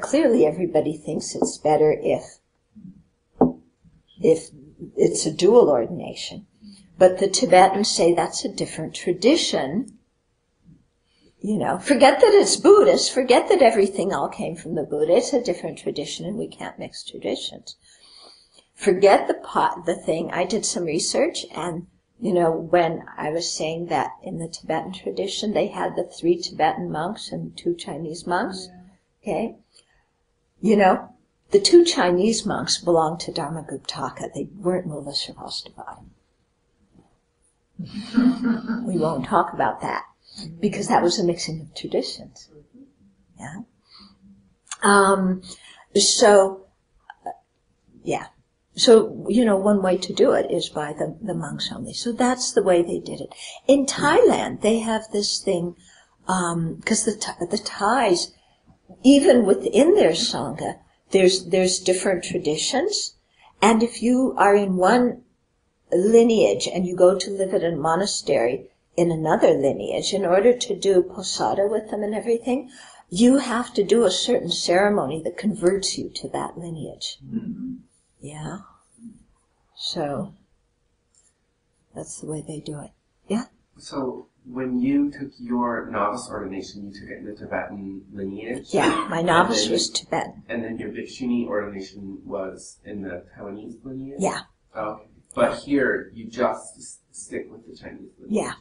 A: clearly everybody thinks it's better if it's a dual ordination. But the Tibetans say that's a different tradition. Forget that it's Buddhist, forget that everything all came from the Buddha. It's a different tradition and we can't mix traditions. Forget the thing. I did some research and, when I was saying that in the Tibetan tradition, they had the 3 Tibetan monks and 2 Chinese monks. Okay. The 2 Chinese monks belonged to Dharmaguptaka. They weren't Mula Sravastivada. We won't talk about that because that was a mixing of traditions. Yeah. So, one way to do it is by the monks only. So that's the way they did it. In Thailand, they have this thing, because the Thais, even within their Sangha, there's different traditions. And if you are in one lineage and you go to live at a monastery in another lineage, in order to do posada with them and everything, you have to do a certain ceremony that converts you to that lineage. Mm-hmm. Yeah. So that's the way they do it. Yeah.
C: So when you took your novice ordination, you took it in the Tibetan lineage?
A: Yeah, my novice was Tibetan.
C: And then your bhikshuni ordination was in the Taiwanese lineage?
A: Yeah.
C: Okay. But here, you just stick with the Chinese lineage?
A: Yeah.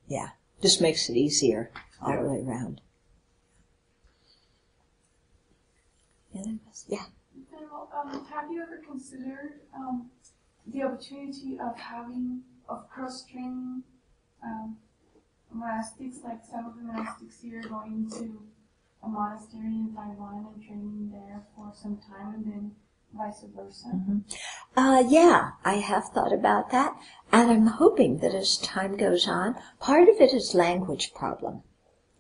A: Yeah. Just makes it easier all the way around. Yeah.
E: Have you ever considered the opportunity of cross-training monastics, like some of the monastics here going to a monastery in Taiwan and training there for some time and then vice versa?
A: Mm-hmm. Yeah, I have thought about that, and I'm hoping that as time goes on, part of it is language problem,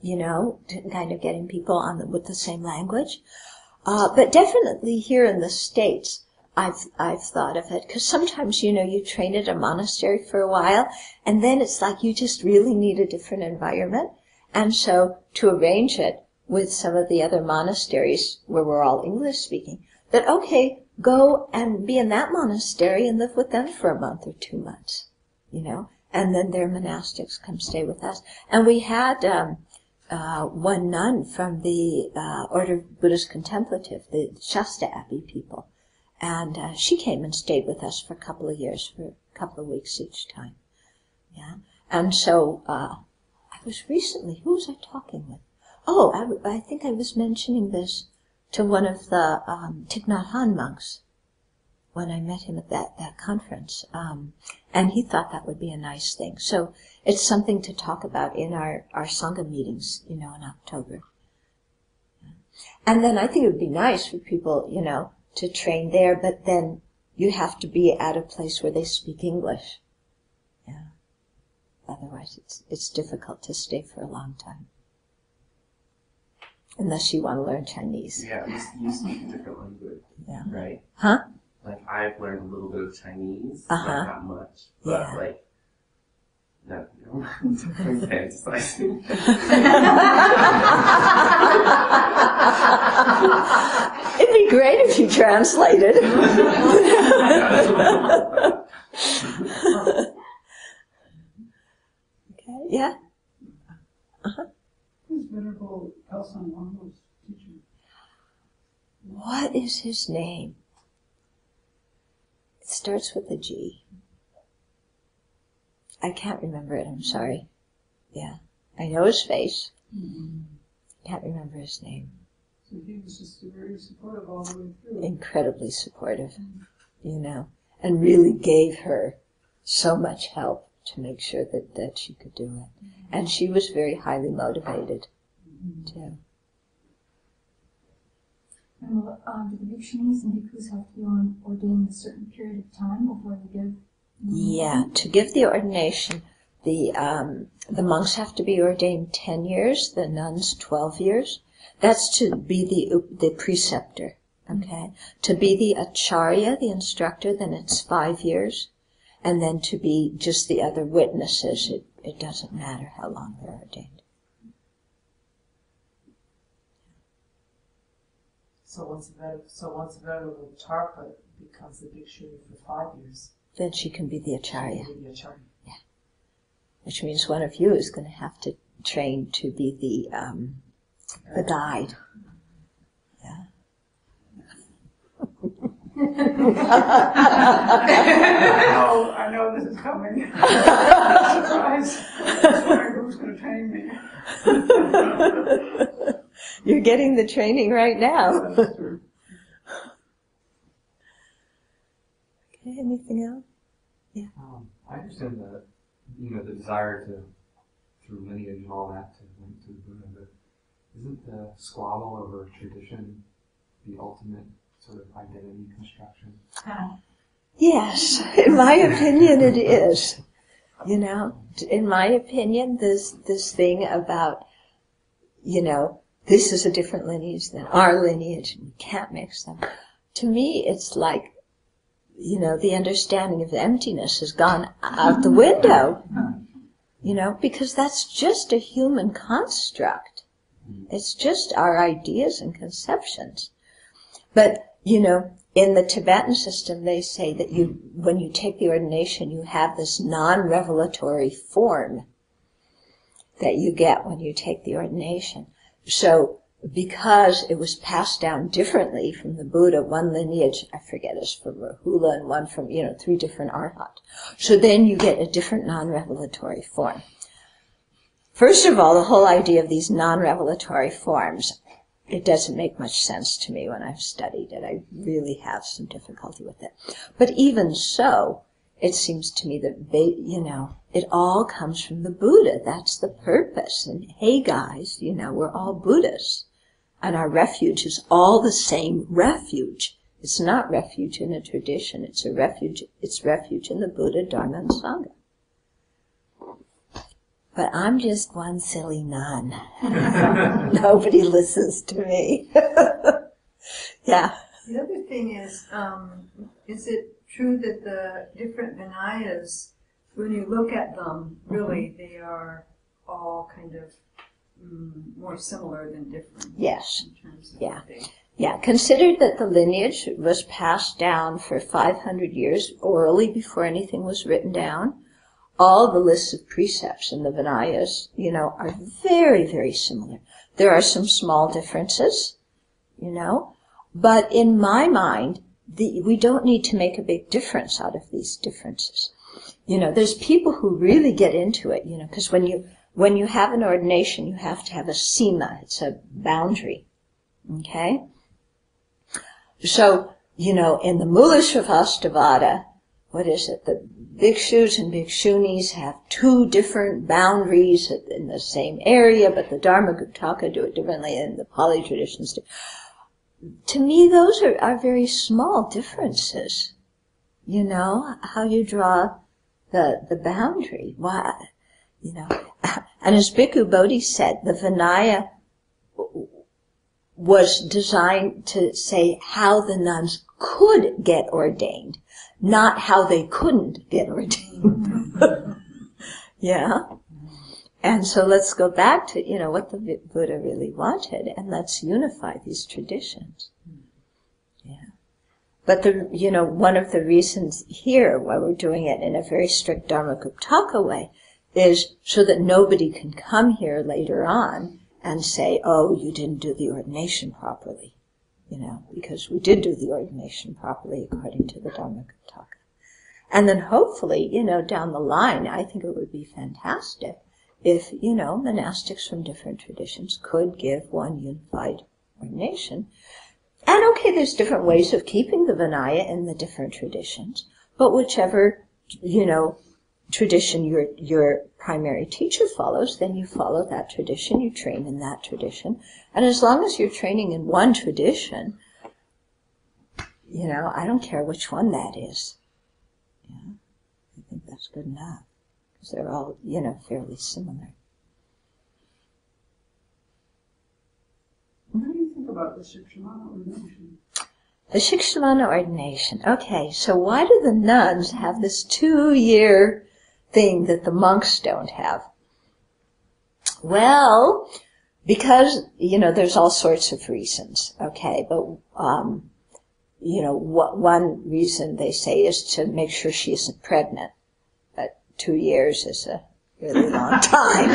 A: kind of getting people on with the same language. But definitely here in the States, I've thought of it, because sometimes, you train at a monastery for a while, and then it's like you just really need a different environment. And so to arrange it with some of the other monasteries where we're all English speaking, that okay, go and be in that monastery and live with them for a month or 2 months, and then their monastics come stay with us. And we had one nun from the Order of Buddhist Contemplative, the Shasta Abbey people. And she came and stayed with us for a couple of years, for a couple of weeks each time. Yeah. And so I was recently, who was I talking with? Oh, I think I was mentioning this to one of the Thich Nhat Hanh monks when I met him at that conference. And he thought that would be a nice thing. So it's something to talk about in our Sangha meetings, in October. And then I think it would be nice for people, to train there, but then you have to be at a place where they speak English. Yeah. Otherwise it's difficult to stay for a long time. Unless you want to learn Chinese.
C: Yeah, you speak a different language, right?
A: Huh?
C: Like, I've learned a little bit of Chinese, not much, but no, I'm fantasizing.
A: It'd be great if you translated. Okay, yeah?
F: Who's Venerable Elson Wango's teacher?
A: What is his name? It starts with a G. I can't remember it, I'm sorry. Yeah. I know his face. Can't remember his name.
F: So he was just very supportive all the way through.
A: Incredibly supportive, you know, and really gave her so much help to make sure that she could do it. And she was very highly motivated, too.
G: And do the bhikshunis and bhikkhus have to be ordained a certain period of time before they give?
A: Yeah, to give the ordination, the monks have to be ordained 10 years, the nuns 12 years. That's to be the preceptor, okay? To be the acharya, the instructor, then it's 5 years. And then to be just the other witnesses, it doesn't matter how long they're ordained.
D: So once a venerable Tarpa becomes the bhikshuni for 5 years,
A: Then she can be the acharya.
D: she can be the acharya.
A: Yeah. Which means one of you is going to have to train to be the guide. Yeah.
F: I know this is coming. Surprise. Just wondering who's going to train me.
A: You're getting the training right now.
F: That's true.
A: Okay, anything else?
H: I understand the desire through lineage and all that to link to the Buddha, but isn't the squabble over tradition the ultimate sort of identity construction?
A: Yes, in my opinion it is. You know, in my opinion, this thing about, you know, this is a different lineage than our lineage, and we can't mix them. To me, it's like, you know, the understanding of emptiness has gone out the window, you know, because that's just a human construct. It's just our ideas and conceptions. But, you know, in the Tibetan system, they say that when you take the ordination, you have this non-revelatory form that you get when you take the ordination. So, because it was passed down differently from the Buddha, one lineage, I forget, is from Rahula, and one from, 3 different Arhat. So then you get a different non-revelatory form. First of all, the whole idea of these non-revelatory forms, it doesn't make much sense to me when I've studied it. I really have some difficulty with it. But even so, it seems to me that, it all comes from the Buddha. That's the purpose. And hey guys, we're all Buddhists. And our refuge is all the same refuge. It's not refuge in a tradition. It's refuge in the Buddha, Dharma, and Sangha. But I'm just one silly nun. Nobody listens to me. Yeah.
B: The other thing is it true that the different Vinayas, when you look at them, really they are all kind of more similar than different?
A: Yes.
B: In terms of
A: Yeah.
B: what they...
A: Yeah, consider that the lineage was passed down for 500 years orally before anything was written down. All the lists of precepts in the Vinayas, are very, very similar. There are some small differences, but in my mind, we don't need to make a big difference out of these differences. There's people who really get into it, because when you have an ordination, you have to have a sima, it's a boundary, okay? So, in the Mula Sravastivada, what is it? The bhikshus and bhikshunis have 2 different boundaries in the same area, but the Dharma-Guptaka do it differently, and the Pali traditions do. To me, those are very small differences. How you draw the boundary. Why, And as Bhikkhu Bodhi said, the Vinaya was designed to say how the nuns could get ordained, not how they couldn't get ordained. Yeah? And so let's go back to, what the Buddha really wanted, and let's unify these traditions. Yeah. But one of the reasons here why we're doing it in a very strict Dharma-Guptaka way is so that nobody can come here later on and say, oh, you didn't do the ordination properly. Because we did do the ordination properly according to the Dharma-Guptaka. And then hopefully, down the line, I think it would be fantastic if, monastics from different traditions could give one unified ordination. And okay, there's different ways of keeping the Vinaya in the different traditions, but whichever, tradition your primary teacher follows, then you follow that tradition, you train in that tradition. And as long as you're training in one tradition, I don't care which one that is. Yeah, I think that's good enough, because they're all, fairly similar.
F: What do you think about the Shikshamana ordination?
A: The Shikshamana ordination. Okay, so why do the nuns have this 2-year thing that the monks don't have? Well, because, there's all sorts of reasons, okay, but, one reason they say is to make sure she isn't pregnant. But 2 years is a really long time.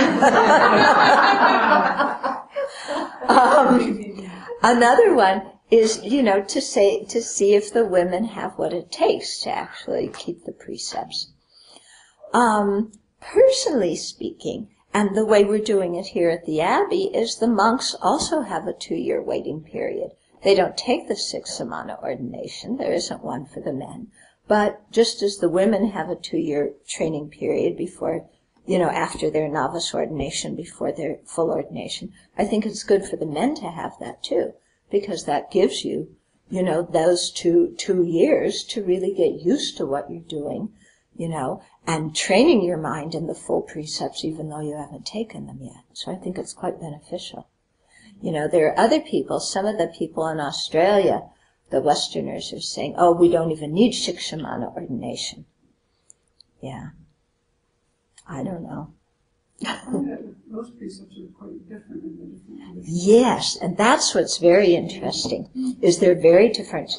A: Another one is, to see if the women have what it takes to actually keep the precepts. Personally speaking, and the way we're doing it here at the Abbey, is the monks also have a 2-year waiting period. They don't take the Shikshamana ordination. There isn't one for the men. But just as the women have a 2-year training period before, after their novice ordination, before their full ordination, I think it's good for the men to have that too, because that gives you, those two years to really get used to what you're doing, and training your mind in the full precepts even though you haven't taken them yet. So I think it's quite beneficial. There are other people, some of the people in Australia, the Westerners, are saying, oh, we don't even need Shikshamana ordination. Yeah. I don't know.
F: Those precepts are quite different in the different traditions.
A: Yes, and that's what's very interesting, is they're very different.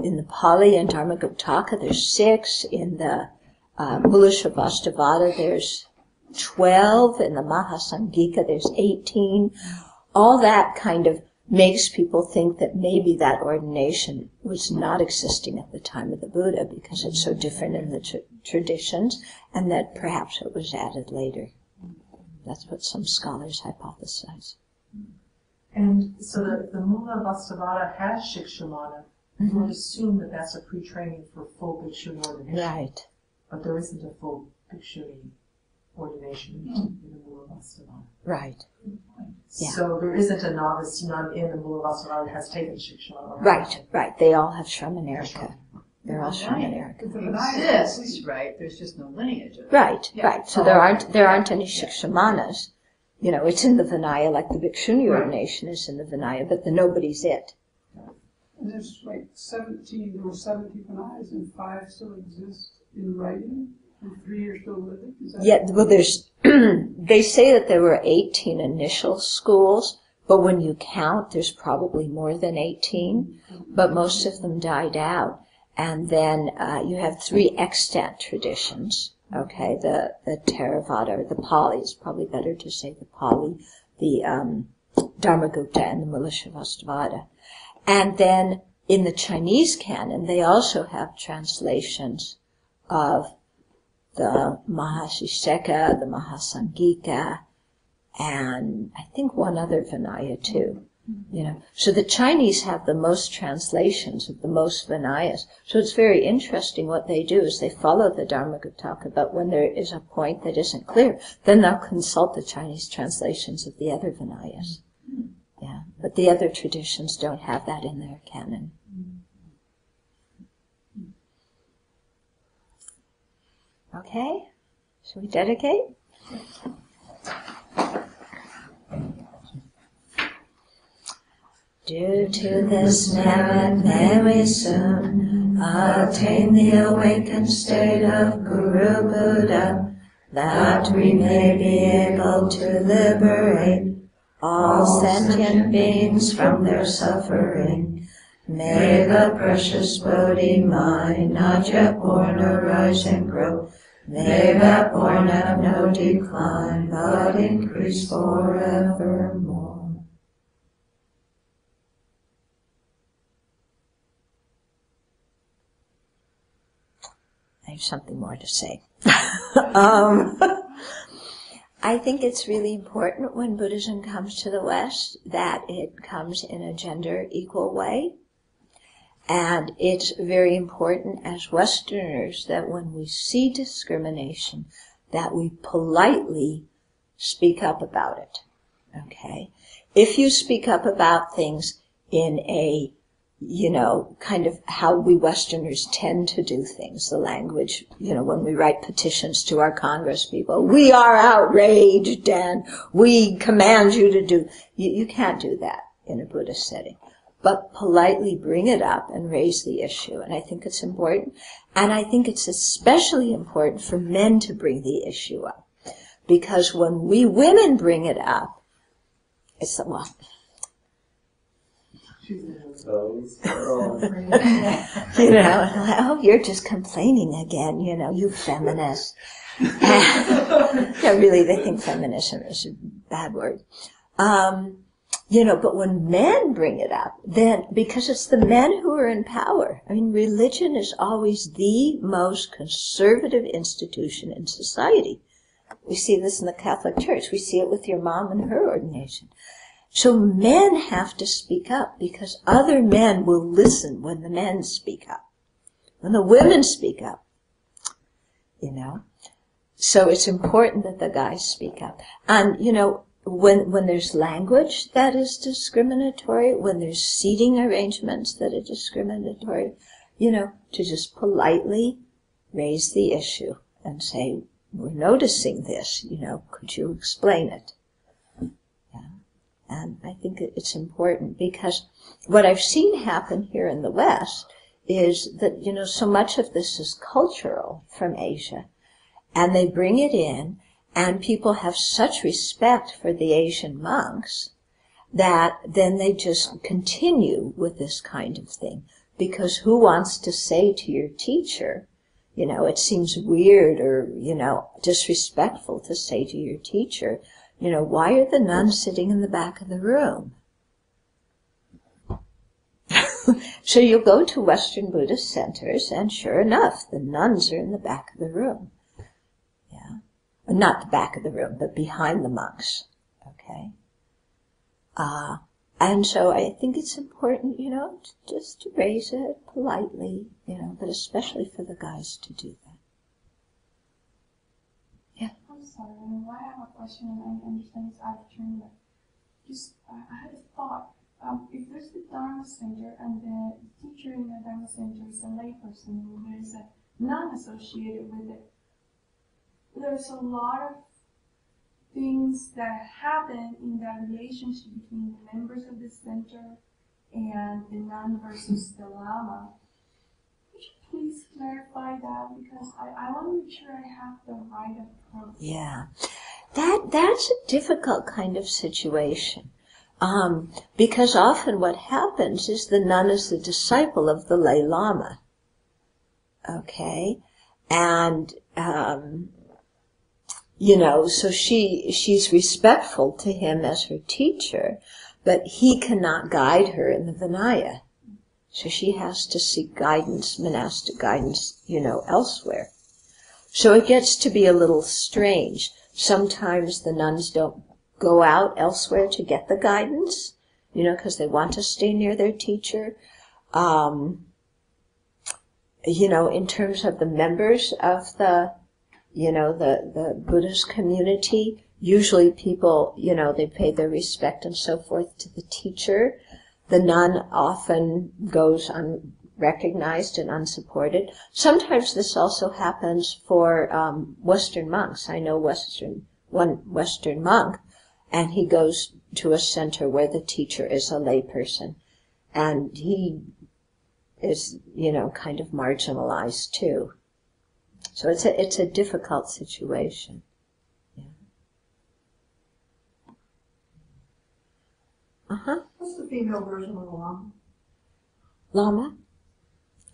A: In the Pali and Dharmaguptaka, there's 6. In the Mula Sravastivada, there's 12. In the Mahasamgika, there's 18. All that kind of makes people think that maybe that ordination was not existing at the time of the Buddha because it's so different in the traditions, and that perhaps it was added later. That's what some scholars hypothesize.
D: And so the Mula Vasavada has Shikshamana. You would assume that that's a pre-training for full bhikshuni ordination.
A: Right.
D: But there isn't a full bhikshuni ordination in the Mula Vasavada.
A: Right. Yeah.
D: So there isn't a novice nun in the Mula Vasavada that has taken Shikshamana.
A: Right. They all have Shramanarika. They're all Shramanarika.
B: It exists, right? There's just no lineage of it.
A: Right. So there aren't any Shikshamanas. It's in the Vinaya, like the Bhikshuni ordination is in the Vinaya, but the nobody's it.
F: And there's like 17 Vinayas and 5 still exist in writing, and 3 are still living.
A: There's, they say that there were 18 initial schools, but when you count, there's probably more than 18, but most of them died out. And then you have 3 extant traditions, okay, the Theravada, or the Pali, it's probably better to say the Pali, the Dharmagupta, and the Mula Sravastivada. And then in the Chinese canon, they also have translations of the Mahashisheka, the Mahasamgika, and I think one other Vinaya too. So the Chinese have the most translations of the most Vinayas. So it's very interesting what they do is they follow the Dharmaguptaka, but when there is a point that isn't clear, then they'll consult the Chinese translations of the other Vinayas. Yeah, but the other traditions don't have that in their canon. Okay, shall we dedicate? Due to this merit, may we soon attain the awakened state of Guru Buddha, that we may be able to liberate all sentient beings from their suffering. May the precious Bodhi mind, not yet born, arise and grow. May that born have no decline, but increase forevermore. I have something more to say. I think it's really important when Buddhism comes to the West that it comes in a gender equal way. And it's very important as Westerners that when we see discrimination, that we politely speak up about it. Okay? If you speak up about things in a, kind of how we Westerners tend to do things, the language, when we write petitions to our Congress people, we are outraged and we command you to do, you can't do that in a Buddhist setting. But politely bring it up and raise the issue. And I think it's important. And I think it's especially important for men to bring the issue up. Because when we women bring it up, it's, well, oh, you're just complaining again, you feminists. Really, they think feminism is a bad word. But when men bring it up, then, because it's the men who are in power. I mean, religion is always the most conservative institution in society. We see this in the Catholic Church. We see it with your mom and her ordination. So men have to speak up because other men will listen when the men speak up. When the women speak up, So it's important that the guys speak up. And, when there's language that is discriminatory, when there's seating arrangements that are discriminatory, to just politely raise the issue and say, we're noticing this, could you explain it? And I think it's important because what I've seen happen here in the West is that, so much of this is cultural from Asia, and they bring it in, and people have such respect for the Asian monks that then they just continue with this kind of thing. Because who wants to say to your teacher, it seems weird or, disrespectful to say to your teacher, why are the nuns sitting in the back of the room? So you'll go to Western Buddhist centers, and sure enough, the nuns are in the back of the room. Yeah. Not the back of the room, but behind the monks. Okay? And so I think it's important, just to raise it politely, but especially for the guys to do that.
E: I'm sorry, I have a question and I understand it's out of turn, but just, I had a thought. If there's the Dharma Center and the teacher in the Dharma Center is a layperson and there's a nun associated with it, there's a lot of things that happen in that relationship between the members of the center and the nun versus the lama. Could you please clarify that? Because I want to make sure I have the right approach.
A: Yeah. That's a difficult kind of situation. Because often what happens is the nun is the disciple of the lay lama. Okay? And, so she's respectful to him as her teacher, but he cannot guide her in the Vinaya. So she has to seek guidance, monastic guidance, elsewhere. So it gets to be a little strange. Sometimes the nuns don't go out elsewhere to get the guidance, because they want to stay near their teacher. In terms of the members of the Buddhist community, usually people, they pay their respect and so forth to the teacher. The nun often goes unrecognized and unsupported. Sometimes this also happens for Western monks. I know one Western monk, and he goes to a center where the teacher is a layperson, and he is, kind of marginalized too. So it's a difficult situation. Yeah.
B: What's the female version of the lama?
A: Lama?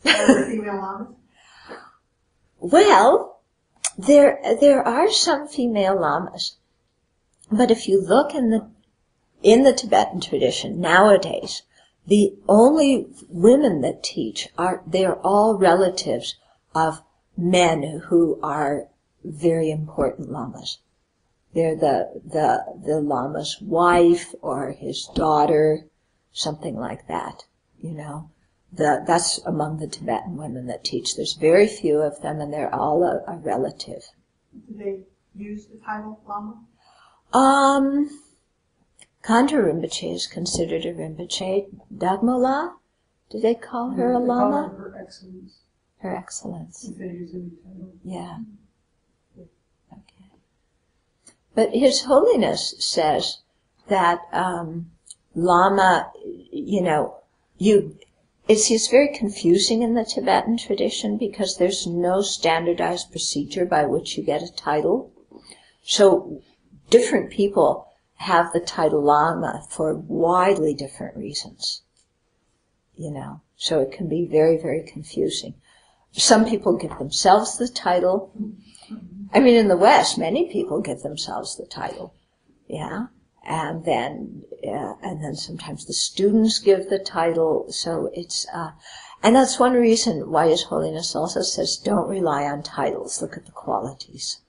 B: Are there female lamas?
A: Well, there are some female lamas, but if you look in the Tibetan tradition nowadays, the only women that teach they're all relatives of men who are very important lamas. They're the lama's wife or his daughter, something like that, you know. That's among the Tibetan women that teach. There's very few of them, and they're all a relative.
D: Do they use the title Lama?
A: Kanda Rinpoche is considered a Rinpoche. Dagmola, do they call her a
F: They
A: lama?
F: call her Her Excellence.
A: Her Excellence.
F: If they use any title.
A: Yeah. Okay. But His Holiness says that lama, you know, it's very confusing in the Tibetan tradition because there's no standardized procedure by which you get a title. So different people have the title lama for widely different reasons, you know. So it can be very, very confusing. Some people give themselves the title. I mean, in the West, many people give themselves the title, yeah. And then sometimes the students give the title. So it's, and that's one reason why His Holiness also says, don't rely on titles, look at the qualities.